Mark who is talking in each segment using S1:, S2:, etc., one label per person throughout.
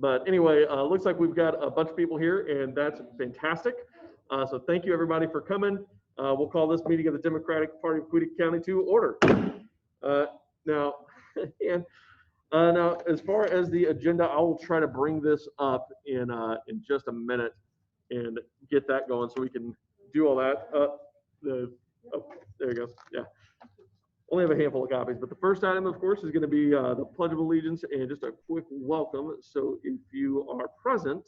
S1: But anyway, looks like we've got a bunch of people here, and that's fantastic. So thank you everybody for coming. We'll call this meeting of the Democratic Party of Coweta County to order. Now, now as far as the agenda, I will try to bring this up in just a minute and get that going so we can do all that. There you go. Yeah. Only have a handful of copies, but the first item, of course, is going to be the Pledge of Allegiance and just a quick welcome. So if you are present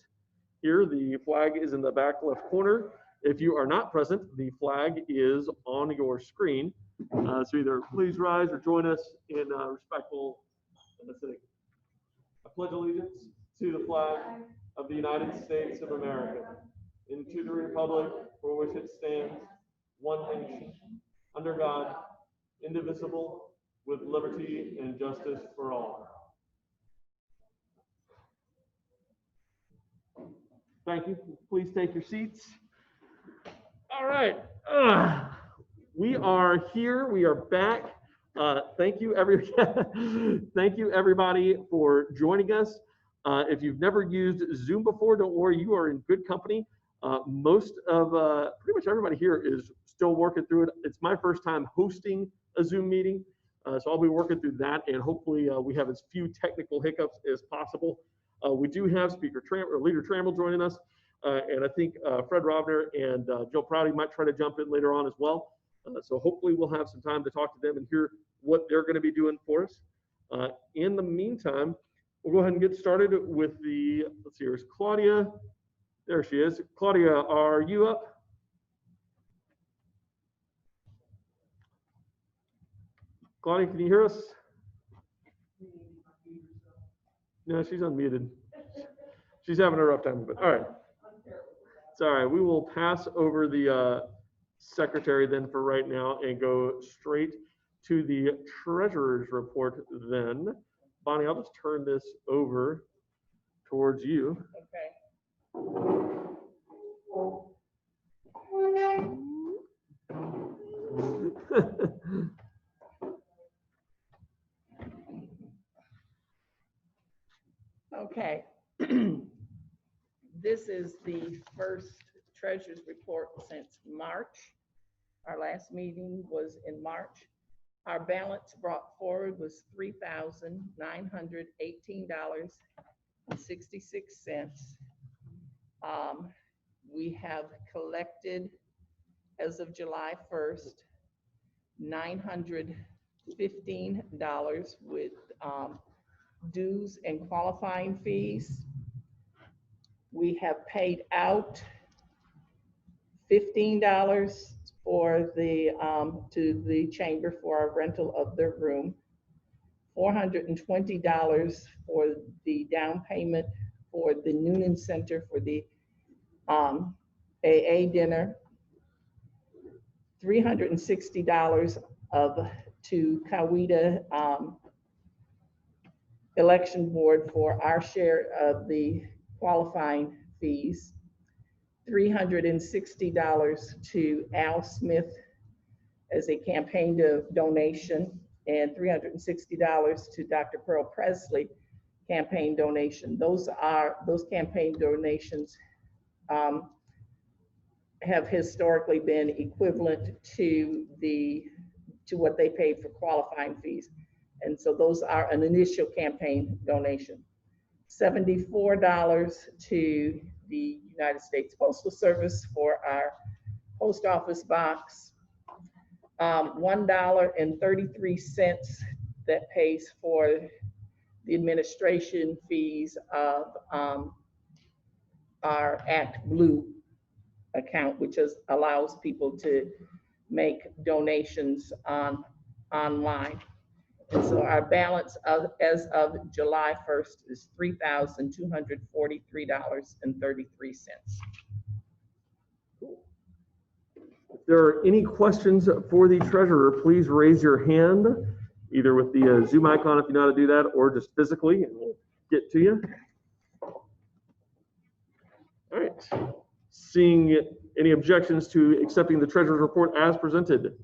S1: here, the flag is in the back left corner. If you are not present, the flag is on your screen. So either please rise or join us in respectful listening. I pledge allegiance to the flag of the United States of America and to the republic for which it stands, one nation, under God, indivisible, with liberty and justice for all. Thank you. Please take your seats. All right. We are here. We are back. Thank you, thank you, everybody, for joining us. If you've never used Zoom before, don't worry. You are in good company. Most of pretty much everybody here is still working through it. It's my first time hosting a Zoom meeting, so I'll be working through that, and hopefully we have as few technical hiccups as possible. We do have Leader Trammell joining us, and I think Fred Robner and Jill Prouty might try to jump in later on as well. So hopefully we'll have some time to talk to them and hear what they're going to be doing for us. In the meantime, we'll go ahead and get started with the, let's see, here's Claudia. There she is. Claudia, are you up? Claudia, can you hear us? No, she's unmuted. She's having a rough time, but all right. It's all right. We will pass over the secretary then for right now and go straight to the treasurer's report then. Bonnie, I'll just turn this over towards you. Okay.
S2: Okay. This is the first treasurer's report since March. Our last meeting was in March. Our balance brought forward was $3,918.66. We have collected, as of July 1st, $915 with dues and qualifying fees. We have paid out $15 for the to the chamber for our rental of their room, $420 for the down payment for the Noonan Center for the AA dinner, $360 to Coweta election board for our share of the qualifying fees, $360 to Al Smith as a campaign donation, and $360 to Dr. Pearl Presley campaign donation. Those campaign donations have historically been equivalent to what they paid for qualifying fees. And so those are an initial campaign donation. $74 to the United States Postal Service for our post office box. $1.33 that pays for the administration fees of our Act Blue account, which allows people to make donations online. And so our balance as of July 1st is $3,243.33.
S1: If there are any questions for the treasurer, please raise your hand, either with the Zoom icon if you know how to do that, or just physically, and we'll get to you. All right. Seeing any objections to accepting the treasurer's report as presented?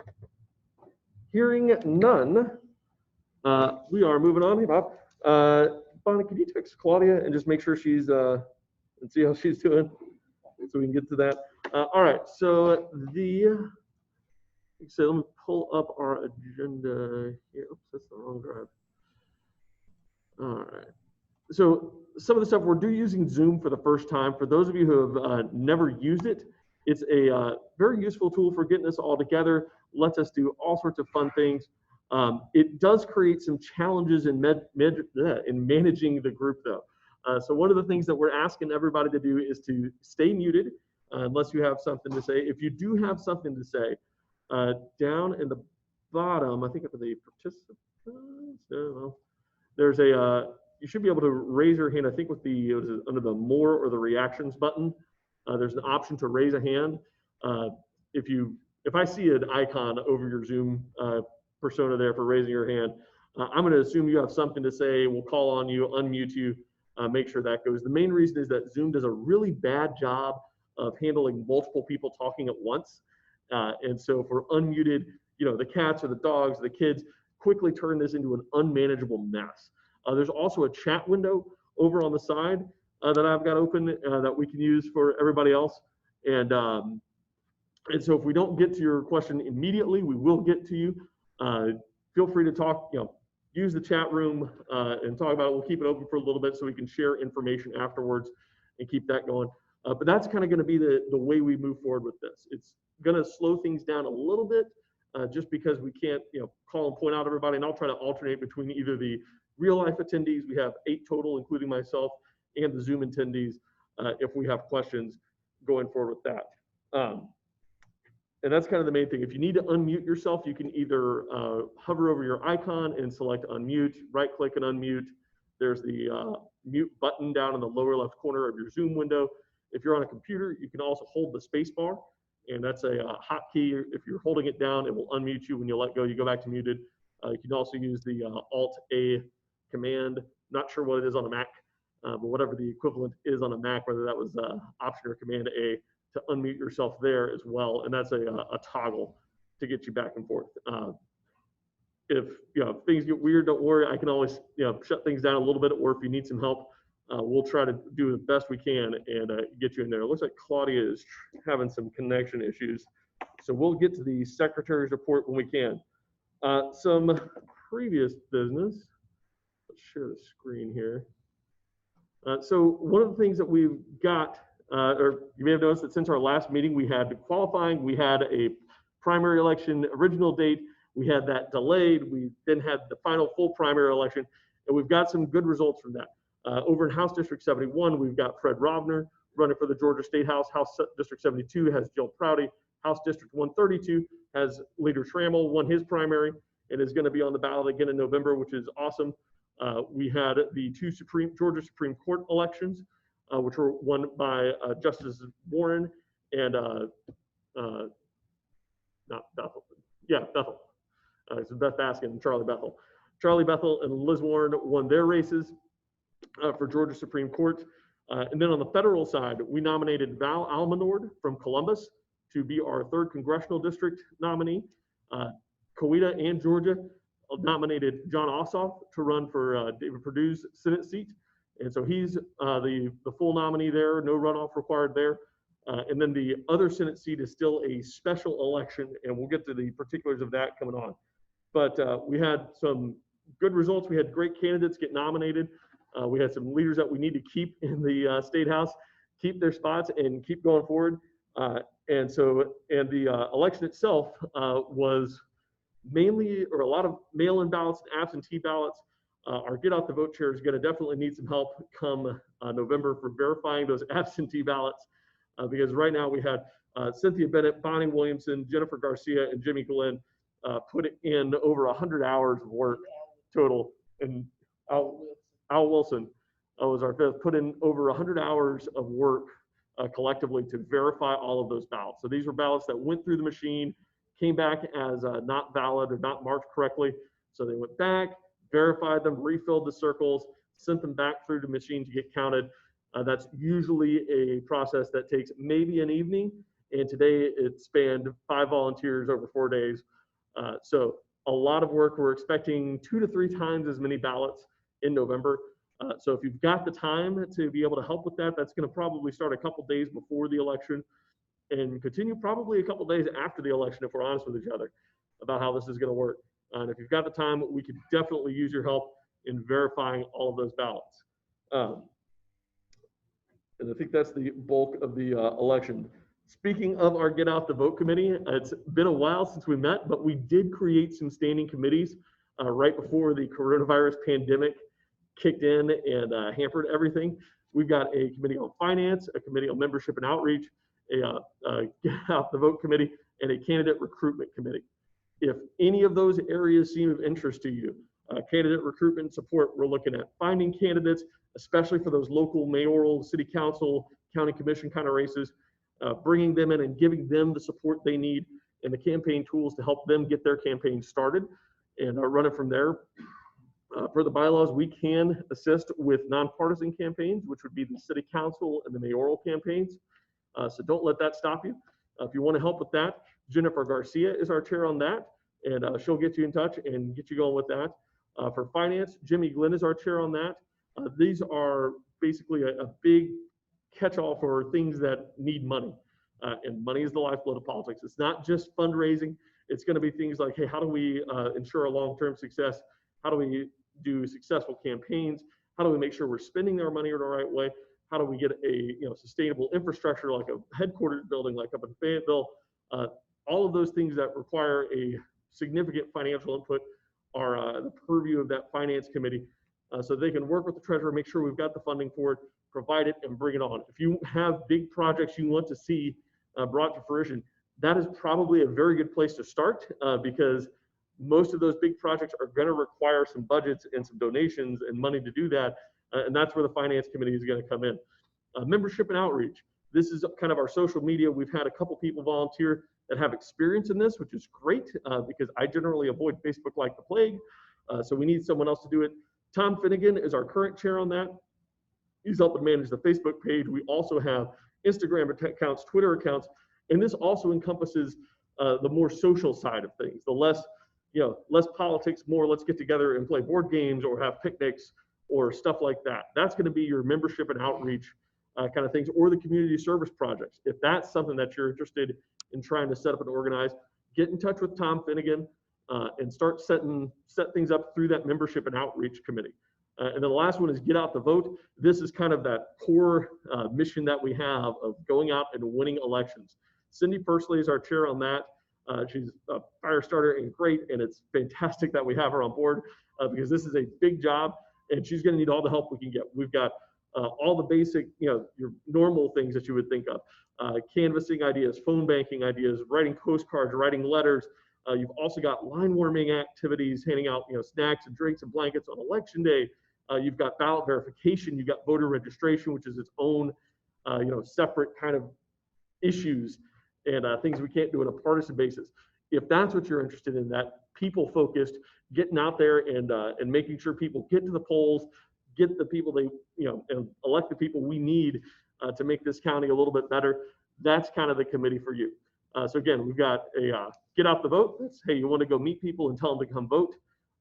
S1: Hearing none, we are moving on. Hey, Bob. Bonnie, could you text Claudia and just make sure she's and see how she's doing, so we can get to that. All right, so let me pull up our agenda here. Oops, that's the wrong drive. All right. So some of the stuff we're using Zoom for the first time. For those of you who have never used it, it's a very useful tool for getting us all together. Lets us do all sorts of fun things. It does create some challenges in managing the group, though. So one of the things that we're asking everybody to do is to stay muted unless you have something to say. If you do have something to say, down in the bottom, I think of the participants, there's a you should be able to raise your hand. I think with the under the more or the reactions button, there's an option to raise a hand. If I see an icon over your Zoom persona there for raising your hand, I'm going to assume you have something to say. We'll call on you, unmute you, make sure that goes. The main reason is that Zoom does a really bad job of handling multiple people talking at once. And so if we're unmuted, the cats or the dogs, or the kids quickly turn this into an unmanageable mess. There's also a chat window over on the side that I've got open that we can use for everybody else. And so if we don't get to your question immediately, we will get to you. Feel free to talk, use the chat room and talk about it. We'll keep it open for a little bit so we can share information afterwards and keep that going. But that's kind of going to be the way we move forward with this. It's going to slow things down a little bit just because we can't, call and point out everybody. And I'll try to alternate between either the real life attendees, we have 8 total, including myself, and the Zoom attendees, if we have questions going forward with that. And that's kind of the main thing. If you need to unmute yourself, you can either hover over your icon and select unmute, right click and unmute. There's the mute button down in the lower left corner of your Zoom window. If you're on a computer, you can also hold the space bar, and that's a hotkey. If you're holding it down, it will unmute you. When you let go, you go back to muted. You can also use the Alt-A command. Not sure what it is on a Mac, but whatever the equivalent is on a Mac, whether that was Option or Command A, to unmute yourself there as well. And that's a toggle to get you back and forth. If things get weird, don't worry. I can always shut things down a little bit, or if you need some help, we'll try to do the best we can and get you in there. It looks like Claudia is having some connection issues, so we'll get to the secretary's report when we can. Some previous business. Let's share the screen here. So one of the things that we've got, or you may have noticed that since our last meeting, we had qualifying, we had a primary election original date, we had that delayed, we then had the final full primary election, and we've got some good results from that. Over in House District 71, we've got Fred Rovner running for the Georgia State House. House District 72 has Jill Prouty. House District 132 has Leader Trammell, won his primary, and is going to be on the ballot again in November, which is awesome. We had the 2 Georgia Supreme Court elections, which were won by Justices Warren and not Bethel. Yeah, Bethel. So Beth Baskin and Charlie Bethel. Charlie Bethel and Liz Warren won their races for Georgia Supreme Court. And then on the federal side, we nominated Val Almanord from Columbus to be our 3rd congressional district nominee. Coweta and Georgia nominated John Ossoff to run for David Perdue's Senate seat. And so he's the full nominee there, no runoff required there. And then the other Senate seat is still a special election, and we'll get to the particulars of that coming on. But we had some good results. We had great candidates get nominated. We had some leaders that we need to keep in the State House, keep their spots and keep going forward. And the election itself was mainly, or a lot of mail-in ballots and absentee ballots. Our Get Out the Vote chair is going to definitely need some help come November for verifying those absentee ballots, because right now we had Cynthia Bennett, Bonnie Williamson, Jennifer Garcia, and Jimmy Glenn put in over 100 hours of work total. And Al Wilson was our 5th, put in over 100 hours of work collectively to verify all of those ballots. So these were ballots that went through the machine, came back as not valid or not marked correctly. So they went back, verified them, refilled the circles, sent them back through the machine to get counted. That's usually a process that takes maybe an evening. And today it spanned 5 volunteers over 4 days. So a lot of work. We're expecting 2 to 3 times as many ballots in November. So if you've got the time to be able to help with that, that's going to probably start a couple days before the election and continue probably a couple days after the election, if we're honest with each other about how this is going to work. And if you've got the time, we could definitely use your help in verifying all of those ballots. And I think that's the bulk of the election. Speaking of our Get Out the Vote committee, it's been a while since we met, but we did create some standing committees right before the coronavirus pandemic kicked in and hampered everything. We've got a committee on finance, a committee on membership and outreach, a Get Out the Vote committee, and a candidate recruitment committee. If any of those areas seem of interest to you, candidate recruitment support, we're looking at finding candidates, especially for those local mayoral, city council, county commission kind of races, bringing them in and giving them the support they need and the campaign tools to help them get their campaign started and run it from there. Per the bylaws, we can assist with nonpartisan campaigns, which would be the city council and the mayoral campaigns. So don't let that stop you. If you want to help with that, Jennifer Garcia is our chair on that, and she'll get you in touch and get you going with that. For finance, Jimmy Glenn is our chair on that. These are basically a big catch-all for things that need money, and money is the lifeblood of politics. It's not just fundraising. It's going to be things like, hey, how do we ensure a long-term success? How do we do successful campaigns? How do we make sure we're spending our money in the right way? How do we get a sustainable infrastructure like a headquarters building like up in Fayetteville? All of those things that require a significant financial input are the purview of that finance committee. So they can work with the treasurer, make sure we've got the funding for it, provide it, and bring it on. If you have big projects you want to see brought to fruition, that is probably a very good place to start because most of those big projects are going to require some budgets and some donations and money to do that. And that's where the finance committee is going to come in. Membership and outreach. This is kind of our social media. We've had a couple people volunteer that have experience in this, which is great because I generally avoid Facebook like the plague. So we need someone else to do it. Tom Finnegan is our current chair on that. He's helping manage the Facebook page. We also have Instagram accounts, Twitter accounts, and this also encompasses the more social side of things, the less politics, more let's get together and play board games or have picnics or stuff like that. That's going to be your membership and outreach kind of things, or the community service projects. If that's something that you're interested in trying to set up and organize, get in touch with Tom Finnegan and start set things up through that membership and outreach committee. And then the last one is Get Out the Vote. This is kind of that core mission that we have of going out and winning elections. Cindy Pursley is our chair on that. She's a fire starter and great, and it's fantastic that we have her on board because this is a big job, and she's going to need all the help we can get. We've got all the basic, your normal things that you would think of, canvassing ideas, phone banking ideas, writing postcards, writing letters. You've also got line warming activities, handing out snacks and drinks and blankets on election day. You've got ballot verification. You've got voter registration, which is its own separate kind of issues and things we can't do on a partisan basis. If that's what you're interested in, that people focused, getting out there and making sure people get to the polls, get the people and elect the people we need to make this county a little bit better, that's kind of the committee for you. So again, we've got a Get Out the Vote. That's, hey, you want to go meet people and tell them to come vote.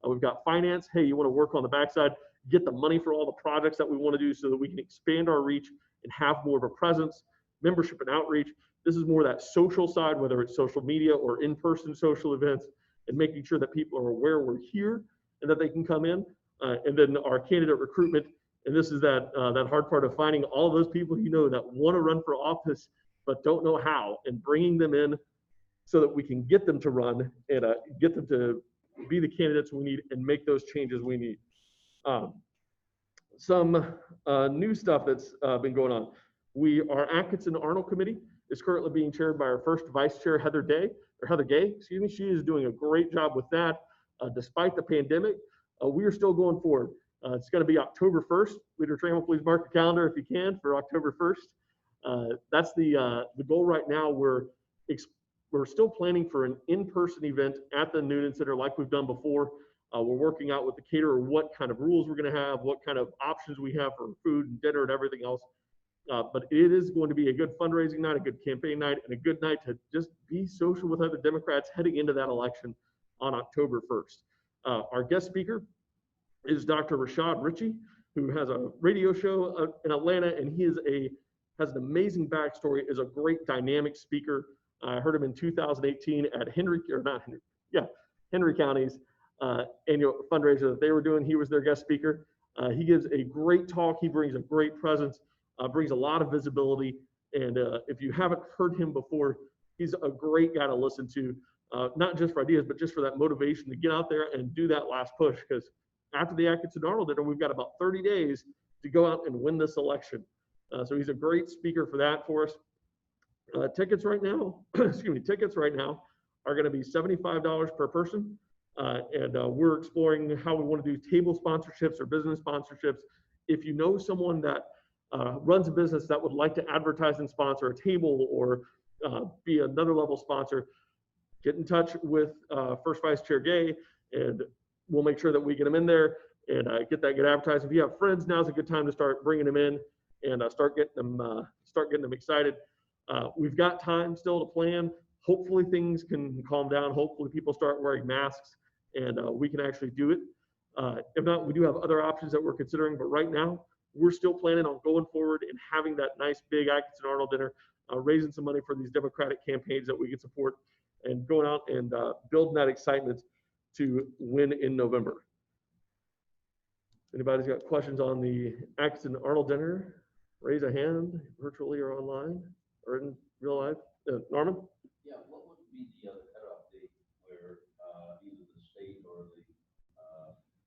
S1: We've got finance. Hey, you want to work on the backside, get the money for all the projects that we want to do so that we can expand our reach and have more of a presence. Membership and outreach. This is more that social side, whether it's social media or in-person social events, and making sure that people are aware we're here and that they can come in. And then our candidate recruitment. And this is that hard part of finding all of those people that want to run for office but don't know how, and bringing them in so that we can get them to run and get them to be the candidates we need and make those changes we need. Some new stuff that's been going on. Our Atkinson Arnold Committee is currently being chaired by our first vice chair, Heather Gay. Excuse me. She is doing a great job with that. Despite the pandemic, we are still going forward. It's going to be October 1st. Leader Trammell, please mark your calendar if you can for October 1st. That's the goal right now. We're still planning for an in-person event at the Noonan Center like we've done before. We're working out with the caterer what kind of rules we're going to have, what kind of options we have for food and dinner and everything else. But it is going to be a good fundraising night, a good campaign night, and a good night to just be social with other Democrats heading into that election on October 1st. Our guest speaker is Dr. Rashad Ritchie. who has a radio show in Atlanta, and he has an amazing backstory, is a great dynamic speaker. I heard him in 2018 at Henry County's annual fundraiser that they were doing. He was their guest speaker. He gives a great talk. He brings a great presence, brings a lot of visibility. And if you haven't heard him before, he's a great guy to listen to, not just for ideas, but just for that motivation to get out there and do that last push. Because after the Atkinson-Arnold dinner, we've got about 30 days to go out and win this election. So he's a great speaker for that for us. Tickets right now, tickets right now are going to be $75 per person. And we're exploring how we want to do table sponsorships or business sponsorships. If you know someone that runs a business that would like to advertise and sponsor a table or be another level sponsor, get in touch with First Vice Chair Gay, and we'll make sure that we get them in there and get advertised. If you have friends, now's a good time to start bringing them in and start getting them excited. We've got time still to plan. Hopefully things can calm down. Hopefully people start wearing masks and we can actually do it. If not, we do have other options that we're considering, but right now we're still planning on going forward and having that nice big Atkinson-Arnold dinner, raising some money for these Democratic campaigns that we can support, and going out and building that excitement to win in November. Anybody's got questions on the Atkinson-Arnold dinner? Raise a hand, virtually or online or in real life. Norman?
S3: Yeah, what would be the cutoff date where either the state or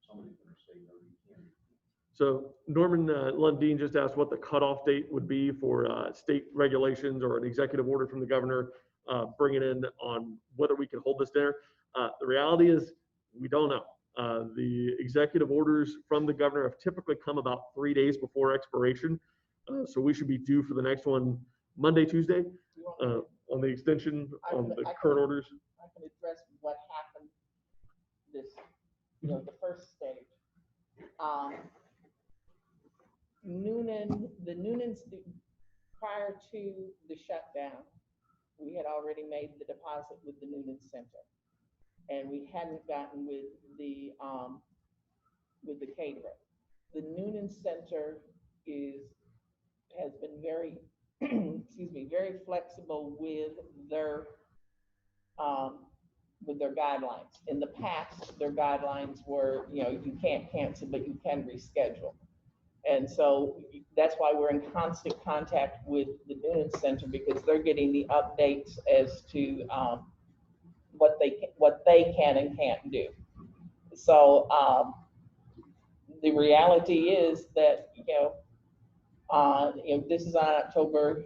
S3: somebody from the state or the county?
S1: So Norman Lundeen just asked what the cutoff date would be for state regulations or an executive order from the governor bringing in on whether we can hold this dinner. The reality is we don't know. The executive orders from the governor have typically come about 3 days before expiration. So we should be due for the next one Monday, Tuesday on the extension on the current orders.
S2: I can address what happened the first stage. Prior to the shutdown, we had already made the deposit with the Noonan Center, and we hadn't gotten with the caterer. The Noonan Center has been very, very flexible with their guidelines. In the past, their guidelines were, you can't cancel, but you can reschedule. And so that's why we're in constant contact with the Noonan Center, because they're getting the updates as to what they can and can't do. So the reality is that this is on October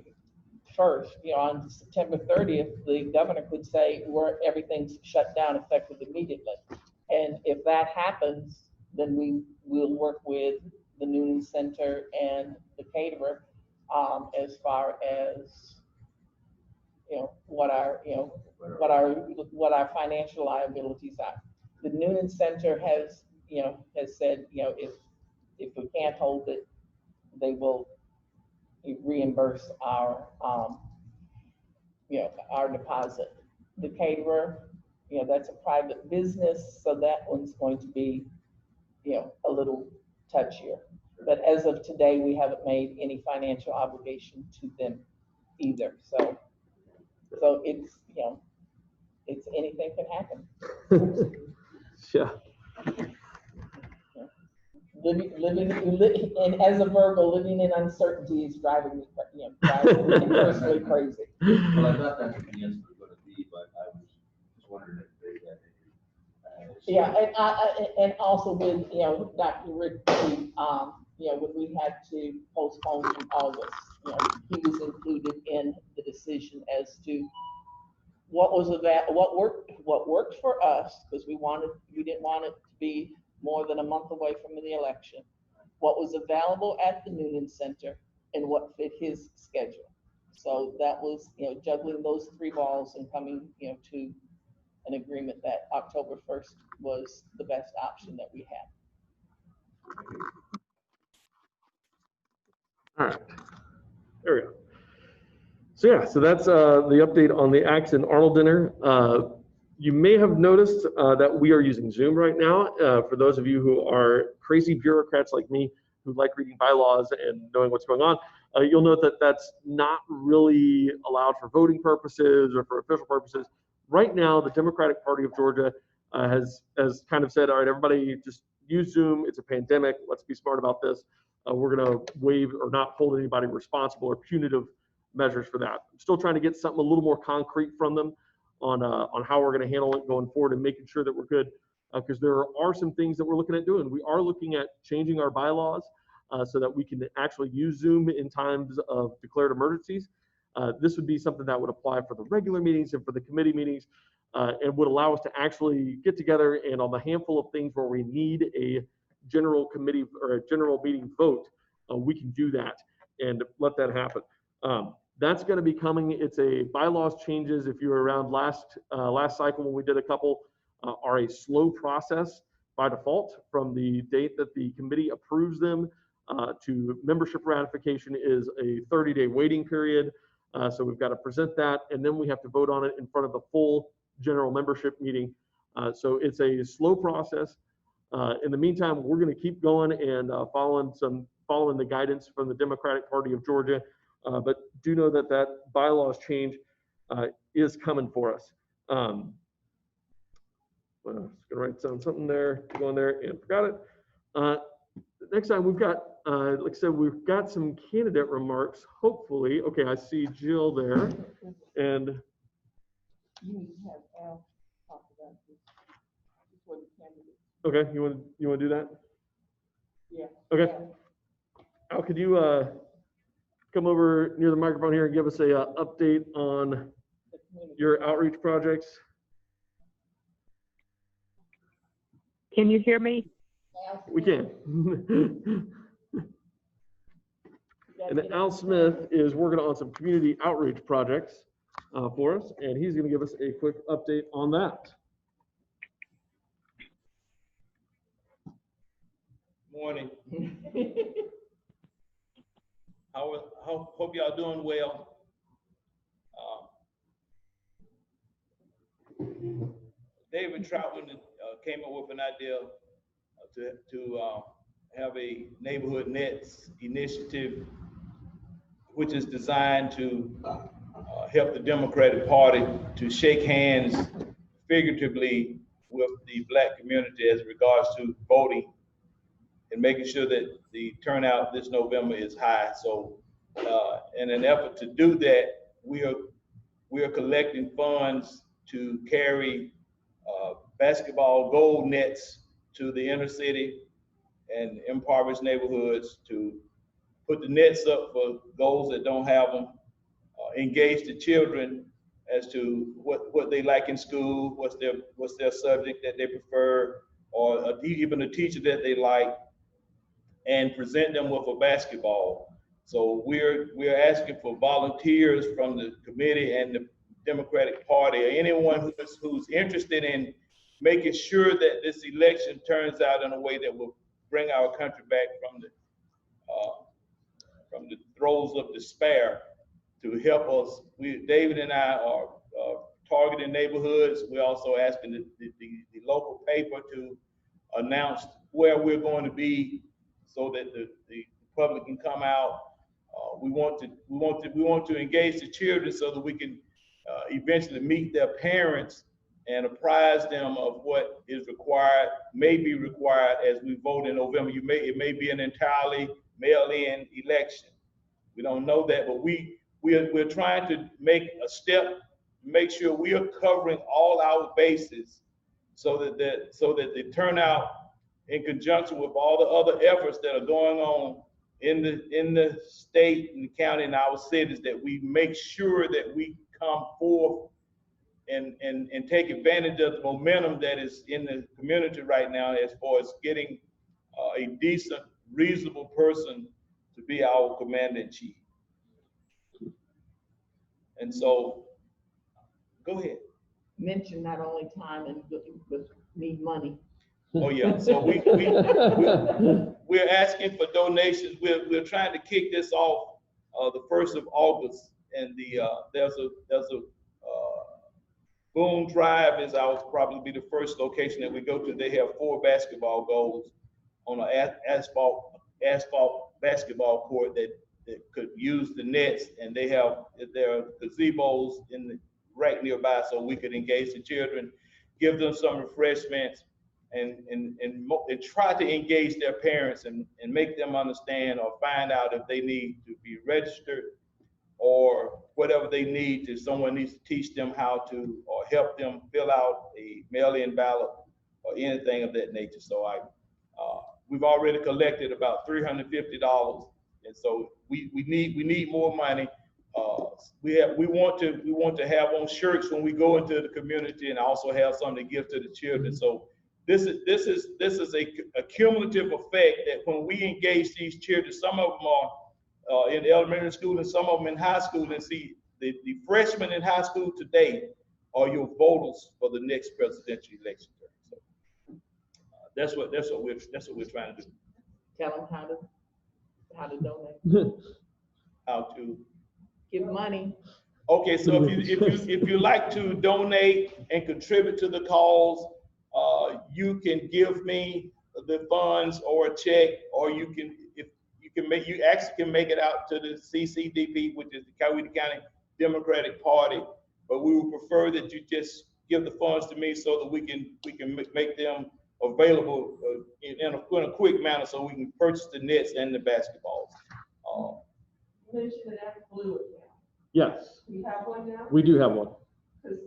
S2: 1st. On September 30th, the governor could say everything's shut down effective immediately. And if that happens, then we will work with the Noonan Center and the caterer as far as what our financial liabilities are. The Noonan Center has said if we can't hold it, they will reimburse our deposit. The caterer, that's a private business, so that one's going to be a little touchier. But as of today, we haven't made any financial obligation to them either. So it's it's anything can happen.
S1: Yeah.
S2: Living, and as a Virgo, living in uncertainty is driving me personally crazy.
S3: Well, I thought that's what the answer was going to be, but I was just wondering if they had any.
S2: Yeah, and also with Dr. Rick, when we had to postpone in August, he was included in the decision as to what worked for us, because we didn't want it to be more than a month away from the election, what was available at the Noonan Center, and what fit his schedule. So that was, juggling those three balls and coming, to an agreement that October 1st was the best option that we had.
S1: All right, there we go. So yeah, so that's the update on the Atkinson-Arnold dinner. You may have noticed that we are using Zoom right now. For those of you who are crazy bureaucrats like me, who like reading bylaws and knowing what's going on, you'll note that that's not really allowed for voting purposes or for official purposes. Right now, the Democratic Party of Georgia has kind of said, all right, everybody just use Zoom. It's a pandemic. Let's be smart about this. We're going to waive or not hold anybody responsible or punitive measures for that. I'm still trying to get something a little more concrete from them on how we're going to handle it going forward and making sure that we're good, because there are some things that we're looking at doing. We are looking at changing our bylaws so that we can actually use Zoom in times of declared emergencies. This would be something that would apply for the regular meetings and for the committee meetings, and would allow us to actually get together, and on the handful of things where we need a general committee or a general meeting vote, we can do that and let that happen. That's going to be coming. It's a bylaws changes. If you were around last cycle when we did a couple, are a slow process by default. From the date that the committee approves them to membership ratification is a 30-day waiting period. So we've got to present that, and then we have to vote on it in front of the full general membership meeting. So it's a slow process. In the meantime, we're going to keep going and following the guidance from the Democratic Party of Georgia. But do know that that bylaws change is coming for us. Well, I was going to write down something there, go in there and forgot it. Next time we've got, like I said, we've got some candidate remarks, hopefully. Okay, I see Jill there. And
S2: You need to have Al talk about this before the candidates.
S1: okay, you want to do that?
S2: Yeah.
S1: Okay. Al, could you come over near the microphone here and give us a update on your outreach projects?
S4: Can you hear me?
S1: We can. And Al Smith is working on some community outreach projects for us, and he's going to give us a quick update on that.
S5: Morning. Hope y'all doing well. David Troutman came up with an idea to have a neighborhood nets initiative, which is designed to help the Democratic Party to shake hands figuratively with the Black community as regards to voting and making sure that the turnout this November is high. So in an effort to do that, we are collecting funds to carry basketball goal nets to the inner city and impoverished neighborhoods, to put the nets up for those that don't have them, engage the children as to what they like in school, what's their subject that they prefer, or even a teacher that they like, and present them with a basketball. So we're asking for volunteers from the committee and the Democratic Party, or anyone who's interested in making sure that this election turns out in a way that will bring our country back from the throes of despair, to help us. David and I are targeting neighborhoods. We're also asking the local paper to announce where we're going to be, so that the public can come out. We want to engage the children so that we can eventually meet their parents and apprise them of what is required, may be required as we vote in November. It may be an entirely mail-in election. We don't know that, but we're trying to make a step, make sure we are covering all our bases, so that the turnout, in conjunction with all the other efforts that are going on in the state and the county and our cities, that we make sure that we come forth and take advantage of the momentum that is in the community right now, as far as getting a decent, reasonable person to be our commander-in-chief. And so, go ahead.
S2: Mention not only time and but need money.
S5: Oh yeah, so we're asking for donations. We're trying to kick this off the 1st of August, and there's a Boone Drive is probably be the first location that we go to. They have 4 basketball goals on an asphalt asphalt basketball court that could use the nets, and there are gazebos in the right nearby, so we could engage the children, give them some refreshments, and try to engage their parents and make them understand or find out if they need to be registered or whatever they need to. Someone needs to teach them how to, or help them fill out a mail-in ballot or anything of that nature. So we've already collected about $350, and so we need more money. We want to have on shirts when we go into the community, and also have something to give to the children. So this is a cumulative effect that when we engage these children, some of them are in elementary school and some of them in high school, and see the freshmen in high school today are your voters for the next presidential election. So that's what we're trying to do.
S2: Tell them how to donate,
S5: How to
S2: give money.
S5: Okay, so if you like to donate and contribute to the cause, you can give me the funds or a check, or you actually can make it out to the CCDP, which is the Coweta County Democratic Party. But we would prefer that you just give the funds to me so that we can make them available in a quick manner, so we can purchase the nets and the basketballs.
S6: You mentioned an ActBlue account.
S1: Yes,
S6: We have one now?
S1: we do have one.
S6: Because,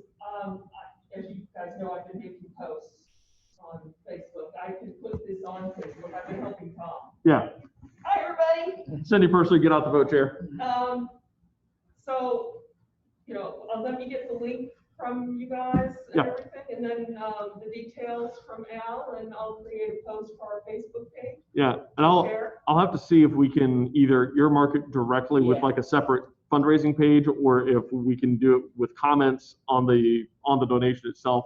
S6: as you guys know, I've been making posts on Facebook. I can put this on Facebook. I've been helping Tom.
S1: Yeah.
S6: Hi, everybody.
S1: Cindy Pursley, get out the vote chair.
S6: So, let me get the link from you guys and
S1: Yeah.
S6: everything, and then the details from Al, and I'll create a post for our Facebook page.
S1: Yeah, and I'll have to see if we can either earmark it directly with
S2: Yeah.
S1: like a separate fundraising page, or if we can do it with comments on the donation itself.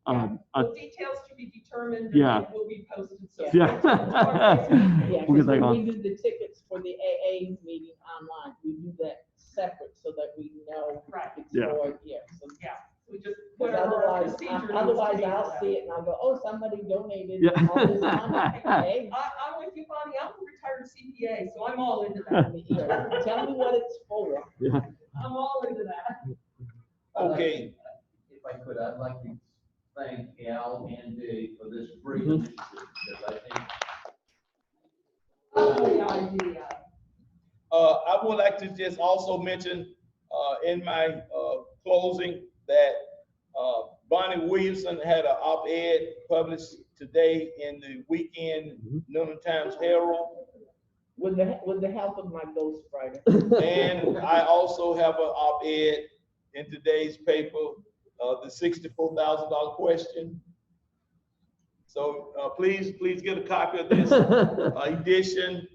S6: The details to be determined.
S1: Yeah.
S6: And it will be posted. So
S1: Yeah.
S2: Yeah,
S1: We'll get
S2: 'cause
S1: that
S2: when
S1: on.
S2: we do the tickets for the AA meeting online, we do that separate so that we know
S6: Right.
S2: it's
S1: Yeah.
S2: for, yeah. So
S6: Yeah, we just,
S2: Because
S6: whatever our
S2: otherwise,
S6: procedure needs to
S2: otherwise
S6: be for
S2: I'll
S6: that.
S2: see it and I'll go, oh, somebody donated
S1: Yeah.
S2: all this money. Hey,
S6: I'm with you, Bonnie. I'm a retired CPA, so I'm all into that.
S2: yeah, tell me what it's for.
S1: Yeah.
S6: I'm all into that.
S5: Okay.
S3: If I could, I'd like to thank Al and Dave for this great
S1: Mhm.
S3: initiative, because I think
S6: The idea.
S5: I would like to just also mention in my closing that Bonnie Williamson had an op-ed published today in the weekend Noonan Times Herald.
S2: With the help of my ghostwriter.
S5: And I also have an op-ed in today's paper, the $64,000 question. So please get a copy of this edition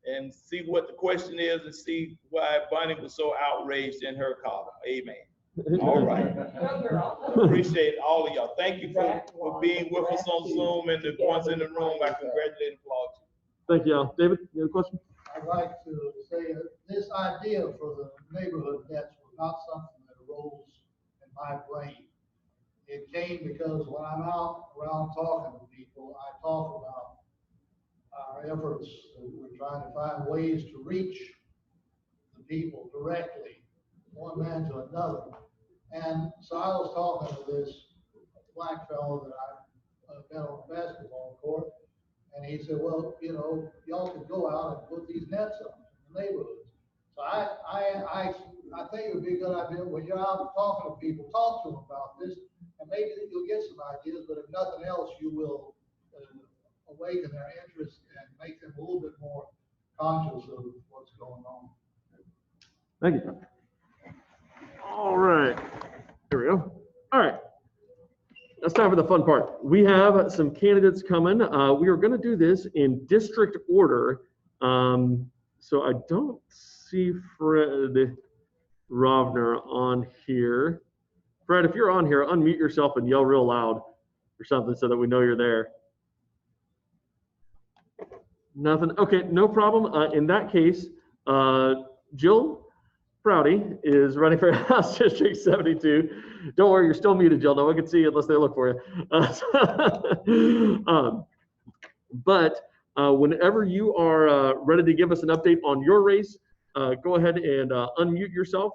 S5: and see what the question is, and see why Bonnie was so outraged in her column. Amen. All right.
S6: Go girl.
S5: Appreciate all of y'all. Thank you for being with us on Zoom, and the ones in the room, I congratulate and applaud you.
S1: Thank you, Al. David, you have a question?
S7: I'd like to say that this idea for the neighborhood nets was not something that arose in my brain. It came because when I'm out around talking to people, I talk about our efforts. We're trying to find ways to reach the people directly, one man to another. And so I was talking to this black fellow that I've met on the basketball court. And he said, well, y'all could go out and put these nets up in the neighborhoods. So I think it would be a good idea when you're out talking to people, talk to them about this, and maybe you'll get some ideas, but if nothing else, you will awaken their interest and make them a little bit more conscious of what's going on.
S1: Thank you. All right, here we go. All right. It's time for the fun part. We have some candidates coming. We are going to do this in district order. So I don't see Fred Rovner on here. Fred, if you're on here, unmute yourself and yell real loud or something so that we know you're there. Nothing. Okay, no problem. In that case, Jill Prouty is running for House District 72. Don't worry, you're still muted, Jill. No one can see you unless they look for you. But Whenever you are ready to give us an update on your race, go ahead and unmute yourself,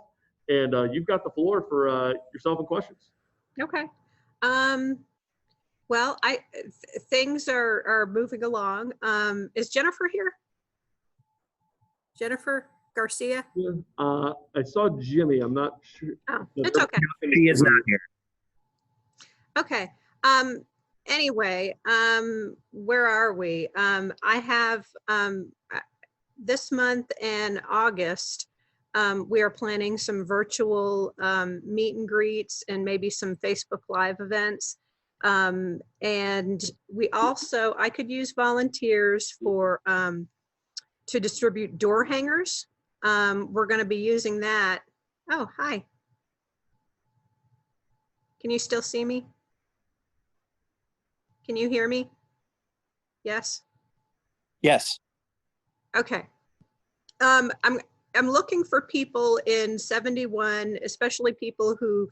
S1: and you've got the floor for yourself and questions.
S8: Okay. Well, things are moving along. Is Jennifer here? Jennifer Garcia?
S1: I saw Jimmy. I'm not sure.
S8: Oh, it's okay.
S9: He is not here.
S8: Okay. Anyway, where are we? I have this month and August, we are planning some virtual meet and greets and maybe some Facebook Live events. And we also, I could use volunteers for to distribute door hangers. We're going to be using that. Oh, hi. Can you still see me? Can you hear me? Yes?
S9: Yes.
S8: Okay. I'm looking for people in 71, especially people who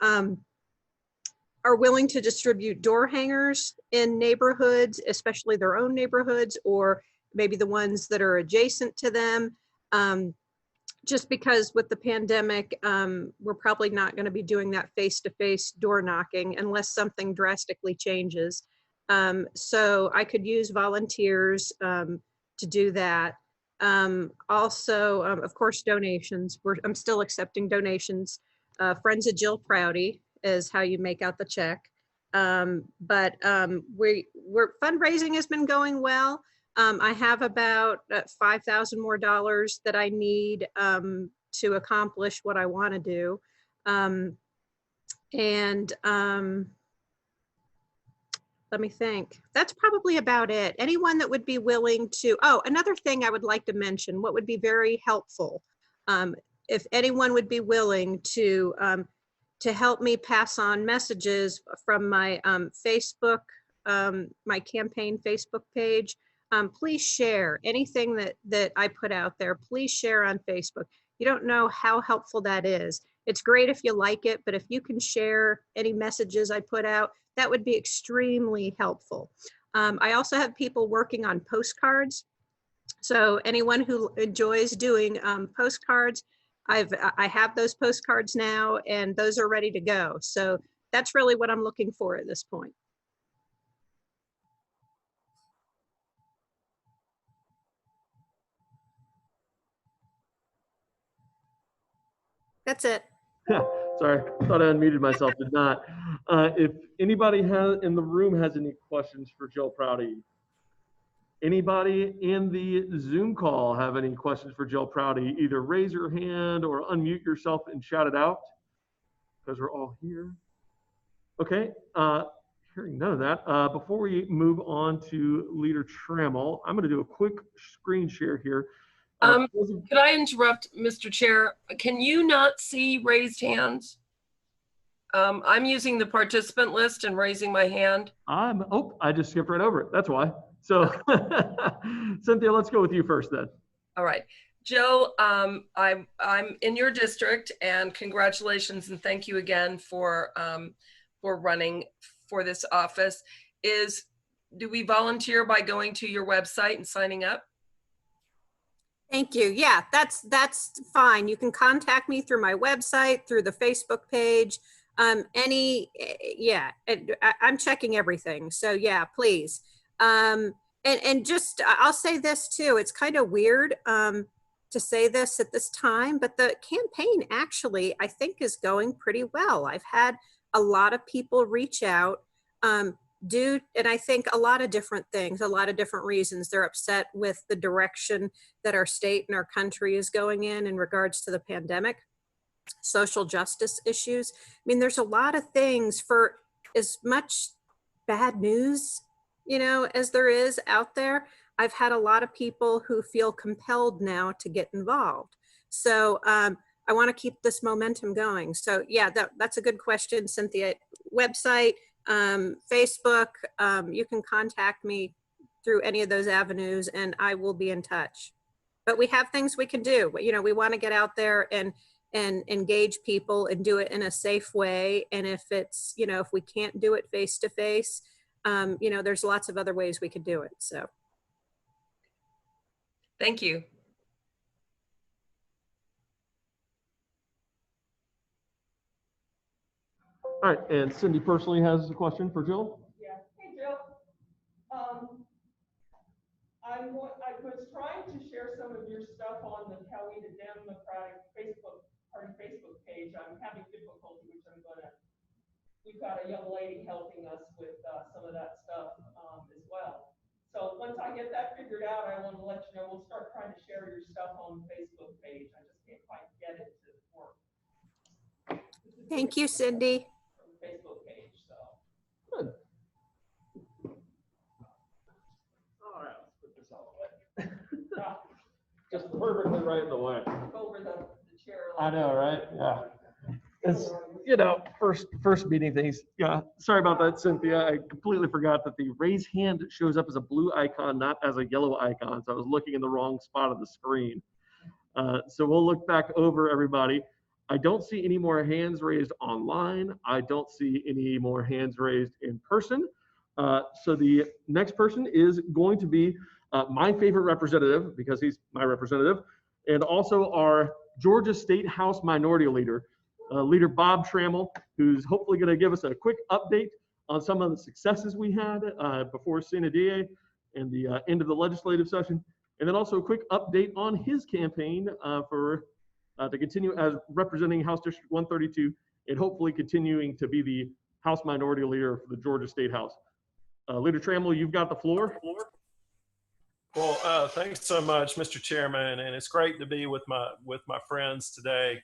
S8: are willing to distribute door hangers in neighborhoods, especially their own neighborhoods, or maybe the ones that are adjacent to them. Just because with the pandemic, we're probably not going to be doing that face-to-face door knocking unless something drastically changes. So I could use volunteers to do that. Also, of course, donations. I'm still accepting donations. Friends of Jill Prouty is how you make out the check. But we're fundraising has been going well. I have about $5,000 more that I need to accomplish what I want to do. Let me think. That's probably about it. Anyone that would be willing to, oh, another thing I would like to mention, what would be very helpful, if anyone would be willing to help me pass on messages from my Facebook, my campaign Facebook page. Please share anything that I put out there. Please share on Facebook. You don't know how helpful that is. It's great if you like it, but if you can share any messages I put out, that would be extremely helpful. I also have people working on postcards. So anyone who enjoys doing postcards, I have those postcards now, and those are ready to go. So that's really what I'm looking for at this point. That's it.
S1: Sorry, thought I unmuted myself, did not. If anybody in the room has any questions for Jill Prouty, anybody in the Zoom call have any questions for Jill Prouty, either raise your hand or unmute yourself and shout it out, because we're all here. Okay, hearing none of that, before we move on to Leader Trammell, I'm going to do a quick screen share here.
S6: Could I interrupt, Mr. Chair? Can you not see raised hands? I'm using the participant list and raising my hand.
S1: Oh, I just skipped right over it. That's why. So Cynthia, let's go with you first then.
S6: All right. Jill, I'm in your district, and congratulations and thank you again for running for this office. Do we volunteer by going to your website and signing up?
S8: Thank you. Yeah, that's fine. You can contact me through my website, through the Facebook page, I'm checking everything. So yeah, please. And just, I'll say this too, it's kind of weird to say this at this time, but the campaign actually, I think, is going pretty well. I've had a lot of people reach out, and I think a lot of different things, a lot of different reasons. They're upset with the direction that our state and our country is going in regards to the pandemic, social justice issues. I mean, there's a lot of things. For as much bad news, as there is out there, I've had a lot of people who feel compelled now to get involved. So I want to keep this momentum going. So yeah, that's a good question, Cynthia. Website, Facebook, you can contact me through any of those avenues and I will be in touch. But we have things we can do. We want to get out there and engage people and do it in a safe way. And if it's, if we can't do it face to face, there's lots of other ways we could do it. So.
S6: Thank you.
S1: All right, and Cindy personally has a question for Jill.
S2: Yeah. Hey, Jill. I was trying to share some of your stuff on the Coweta Democratic Party Facebook page. I'm having difficulty, which we've got a young lady helping us with some of that stuff as well. So once I get that figured out, I want to let you know, we'll start trying to share your stuff on the Facebook page. I just can't quite get it to work.
S8: Thank you, Cindy.
S2: From the Facebook page, so.
S1: Good.
S2: All right, let's put this all away.
S1: Just perfectly right in the way.
S2: Over the chair.
S1: I know, right? Yeah. It's, you know, first meeting things. Yeah, sorry about that, Cynthia. I completely forgot that the raise hand shows up as a blue icon, not as a yellow icon. So I was looking in the wrong spot of the screen. So we'll look back over everybody. I don't see any more hands raised online. I don't see any more hands raised in person. So the next person is going to be my favorite representative, because he's my representative, and also our Georgia State House Minority Leader, Leader Bob Trammell, who's hopefully going to give us a quick update on some of the successes we had before CCDP and the end of the legislative session, and then also a quick update on his campaign to continue as representing House District 132 and hopefully continuing to be the House Minority Leader for the Georgia State House. Leader Trammell, you've got the floor.
S10: Well, thanks so much, Mr. Chairman, and it's great to be with my friends today.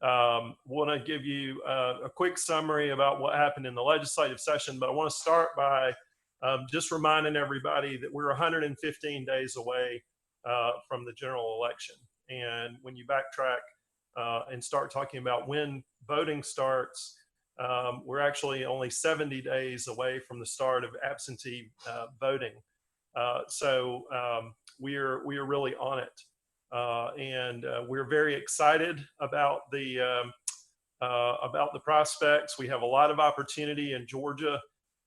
S10: Want to give you a quick summary about what happened in the legislative session, but I want to start by just reminding everybody that we're 115 days away from the general election. And when you backtrack and start talking about when voting starts, we're actually only 70 days away from the start of absentee voting. So we are really on it. And we're very excited about the prospects. We have a lot of opportunity in Georgia.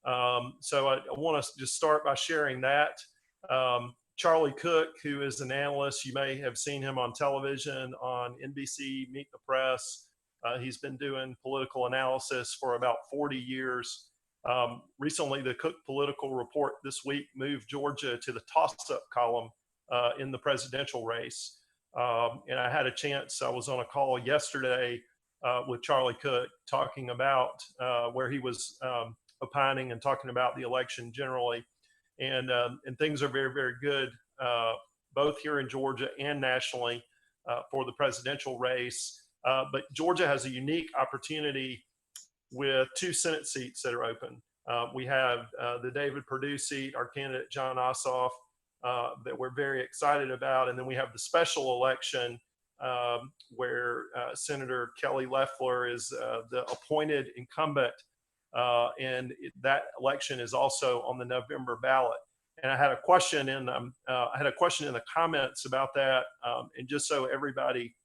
S10: So I want to just start by sharing that. Charlie Cook, who is an analyst, you may have seen him on television on NBC, Meet the Press. He's been doing political analysis for about 40 years. Recently, the Cook Political Report this week moved Georgia to the toss-up column in the presidential race. And I had a chance, I was on a call yesterday with Charlie Cook talking about where he was opining and talking about the election generally. And things are very, very good, both here in Georgia and nationally for the presidential race. But Georgia has a unique opportunity with 2 Senate seats that are open. We have the David Perdue seat, our candidate John Ossoff, that we're very excited about. And then we have the special election where Senator Kelly Loeffler is the appointed incumbent. And that election is also on the November ballot. And I had a question in the comments about that. And just so everybody,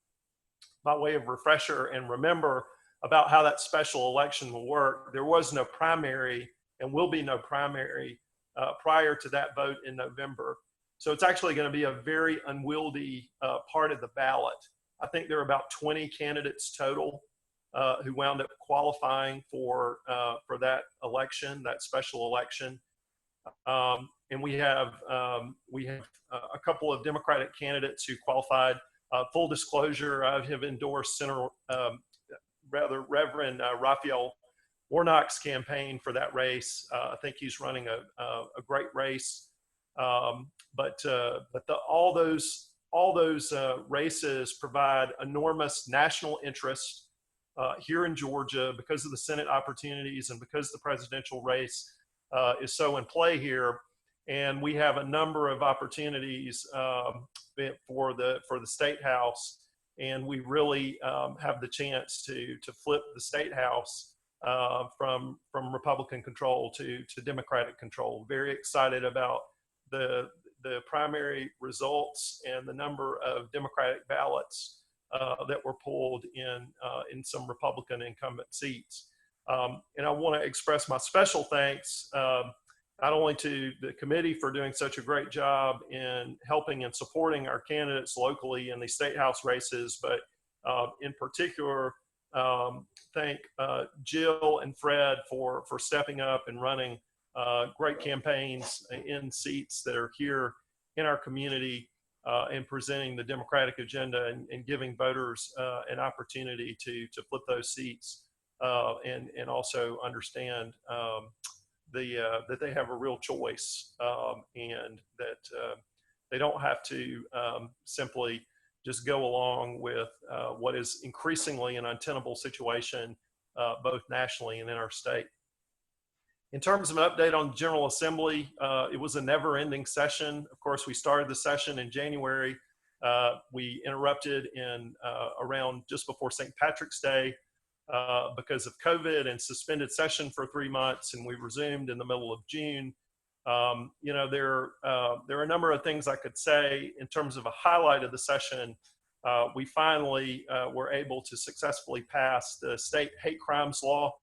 S10: by way of refresher and remember about how that special election will work, there was no primary and will be no primary prior to that vote in November. So it's actually going to be a very unwieldy part of the ballot. I think there are about 20 candidates total who wound up qualifying for that election, that special election. And we have a couple of Democratic candidates who qualified. Full disclosure, I have endorsed Reverend Raphael Warnock's campaign for that race. I think he's running a great race. But all those races provide enormous national interest here in Georgia because of the Senate opportunities and because the presidential race is so in play here. And we have a number of opportunities for the State House, and we really have the chance to flip the State House from Republican control to Democratic control. Very excited about the primary results and the number of Democratic ballots that were pulled in some Republican incumbent seats. And I want to express my special thanks not only to the committee for doing such a great job in helping and supporting our candidates locally in the state house races, but in particular, thank Jill and Fred for stepping up and running great campaigns in seats that are here in our community and presenting the Democratic agenda and giving voters an opportunity to flip those seats and also understand that they have a real choice and that they don't have to simply just go along with what is increasingly an untenable situation both nationally and in our state. In terms of an update on General Assembly, it was a never-ending session. Of course, we started the session in January. We interrupted in around just before St. Patrick's Day because of COVID and suspended session for 3 months, and we resumed in the middle of June. You know, there are a number of things I could say in terms of a highlight of the session. We finally were able to successfully pass the state hate crimes law.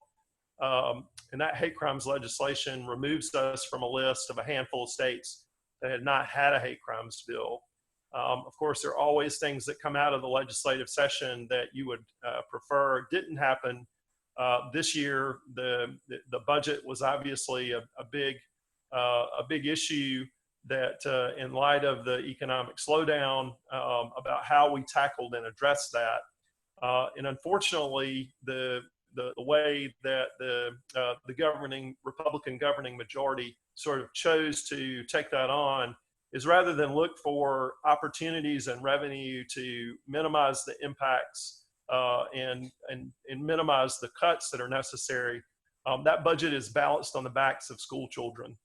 S10: And that hate crimes legislation removes us from a list of a handful of states that had not had a hate crimes bill. Of course, there are always things that come out of the legislative session that you would prefer. Didn't happen this year. The budget was obviously a big issue that in light of the economic slowdown about how we tackled and addressed that. And unfortunately, the way that the Republican governing majority sort of chose to take that on is rather than look for opportunities and revenue to minimize the impacts and minimize the cuts that are necessary, that budget is balanced on the backs of school children.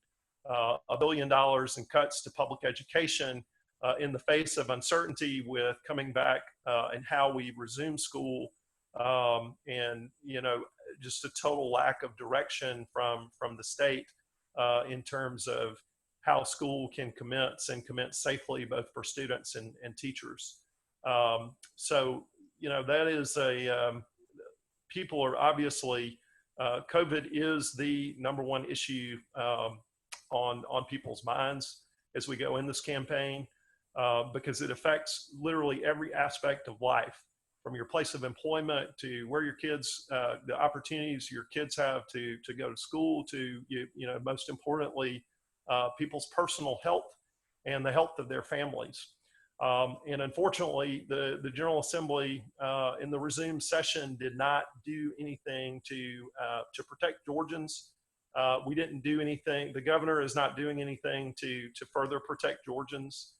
S10: $1 billion in cuts to public education in the face of uncertainty with coming back and how we resume school. And, you know, just a total lack of direction from the state in terms of how school can commence and commence safely, both for students and teachers. So, you know, that is people are obviously, COVID is the #1 issue on people's minds as we go in this campaign because it affects literally every aspect of life, from your place of employment to where your kids, the opportunities your kids have to go to school, to, you know, most importantly, people's personal health and the health of their families. And unfortunately, the General Assembly in the resumed session did not do anything to protect Georgians. We didn't do anything. The governor is not doing anything to further protect Georgians.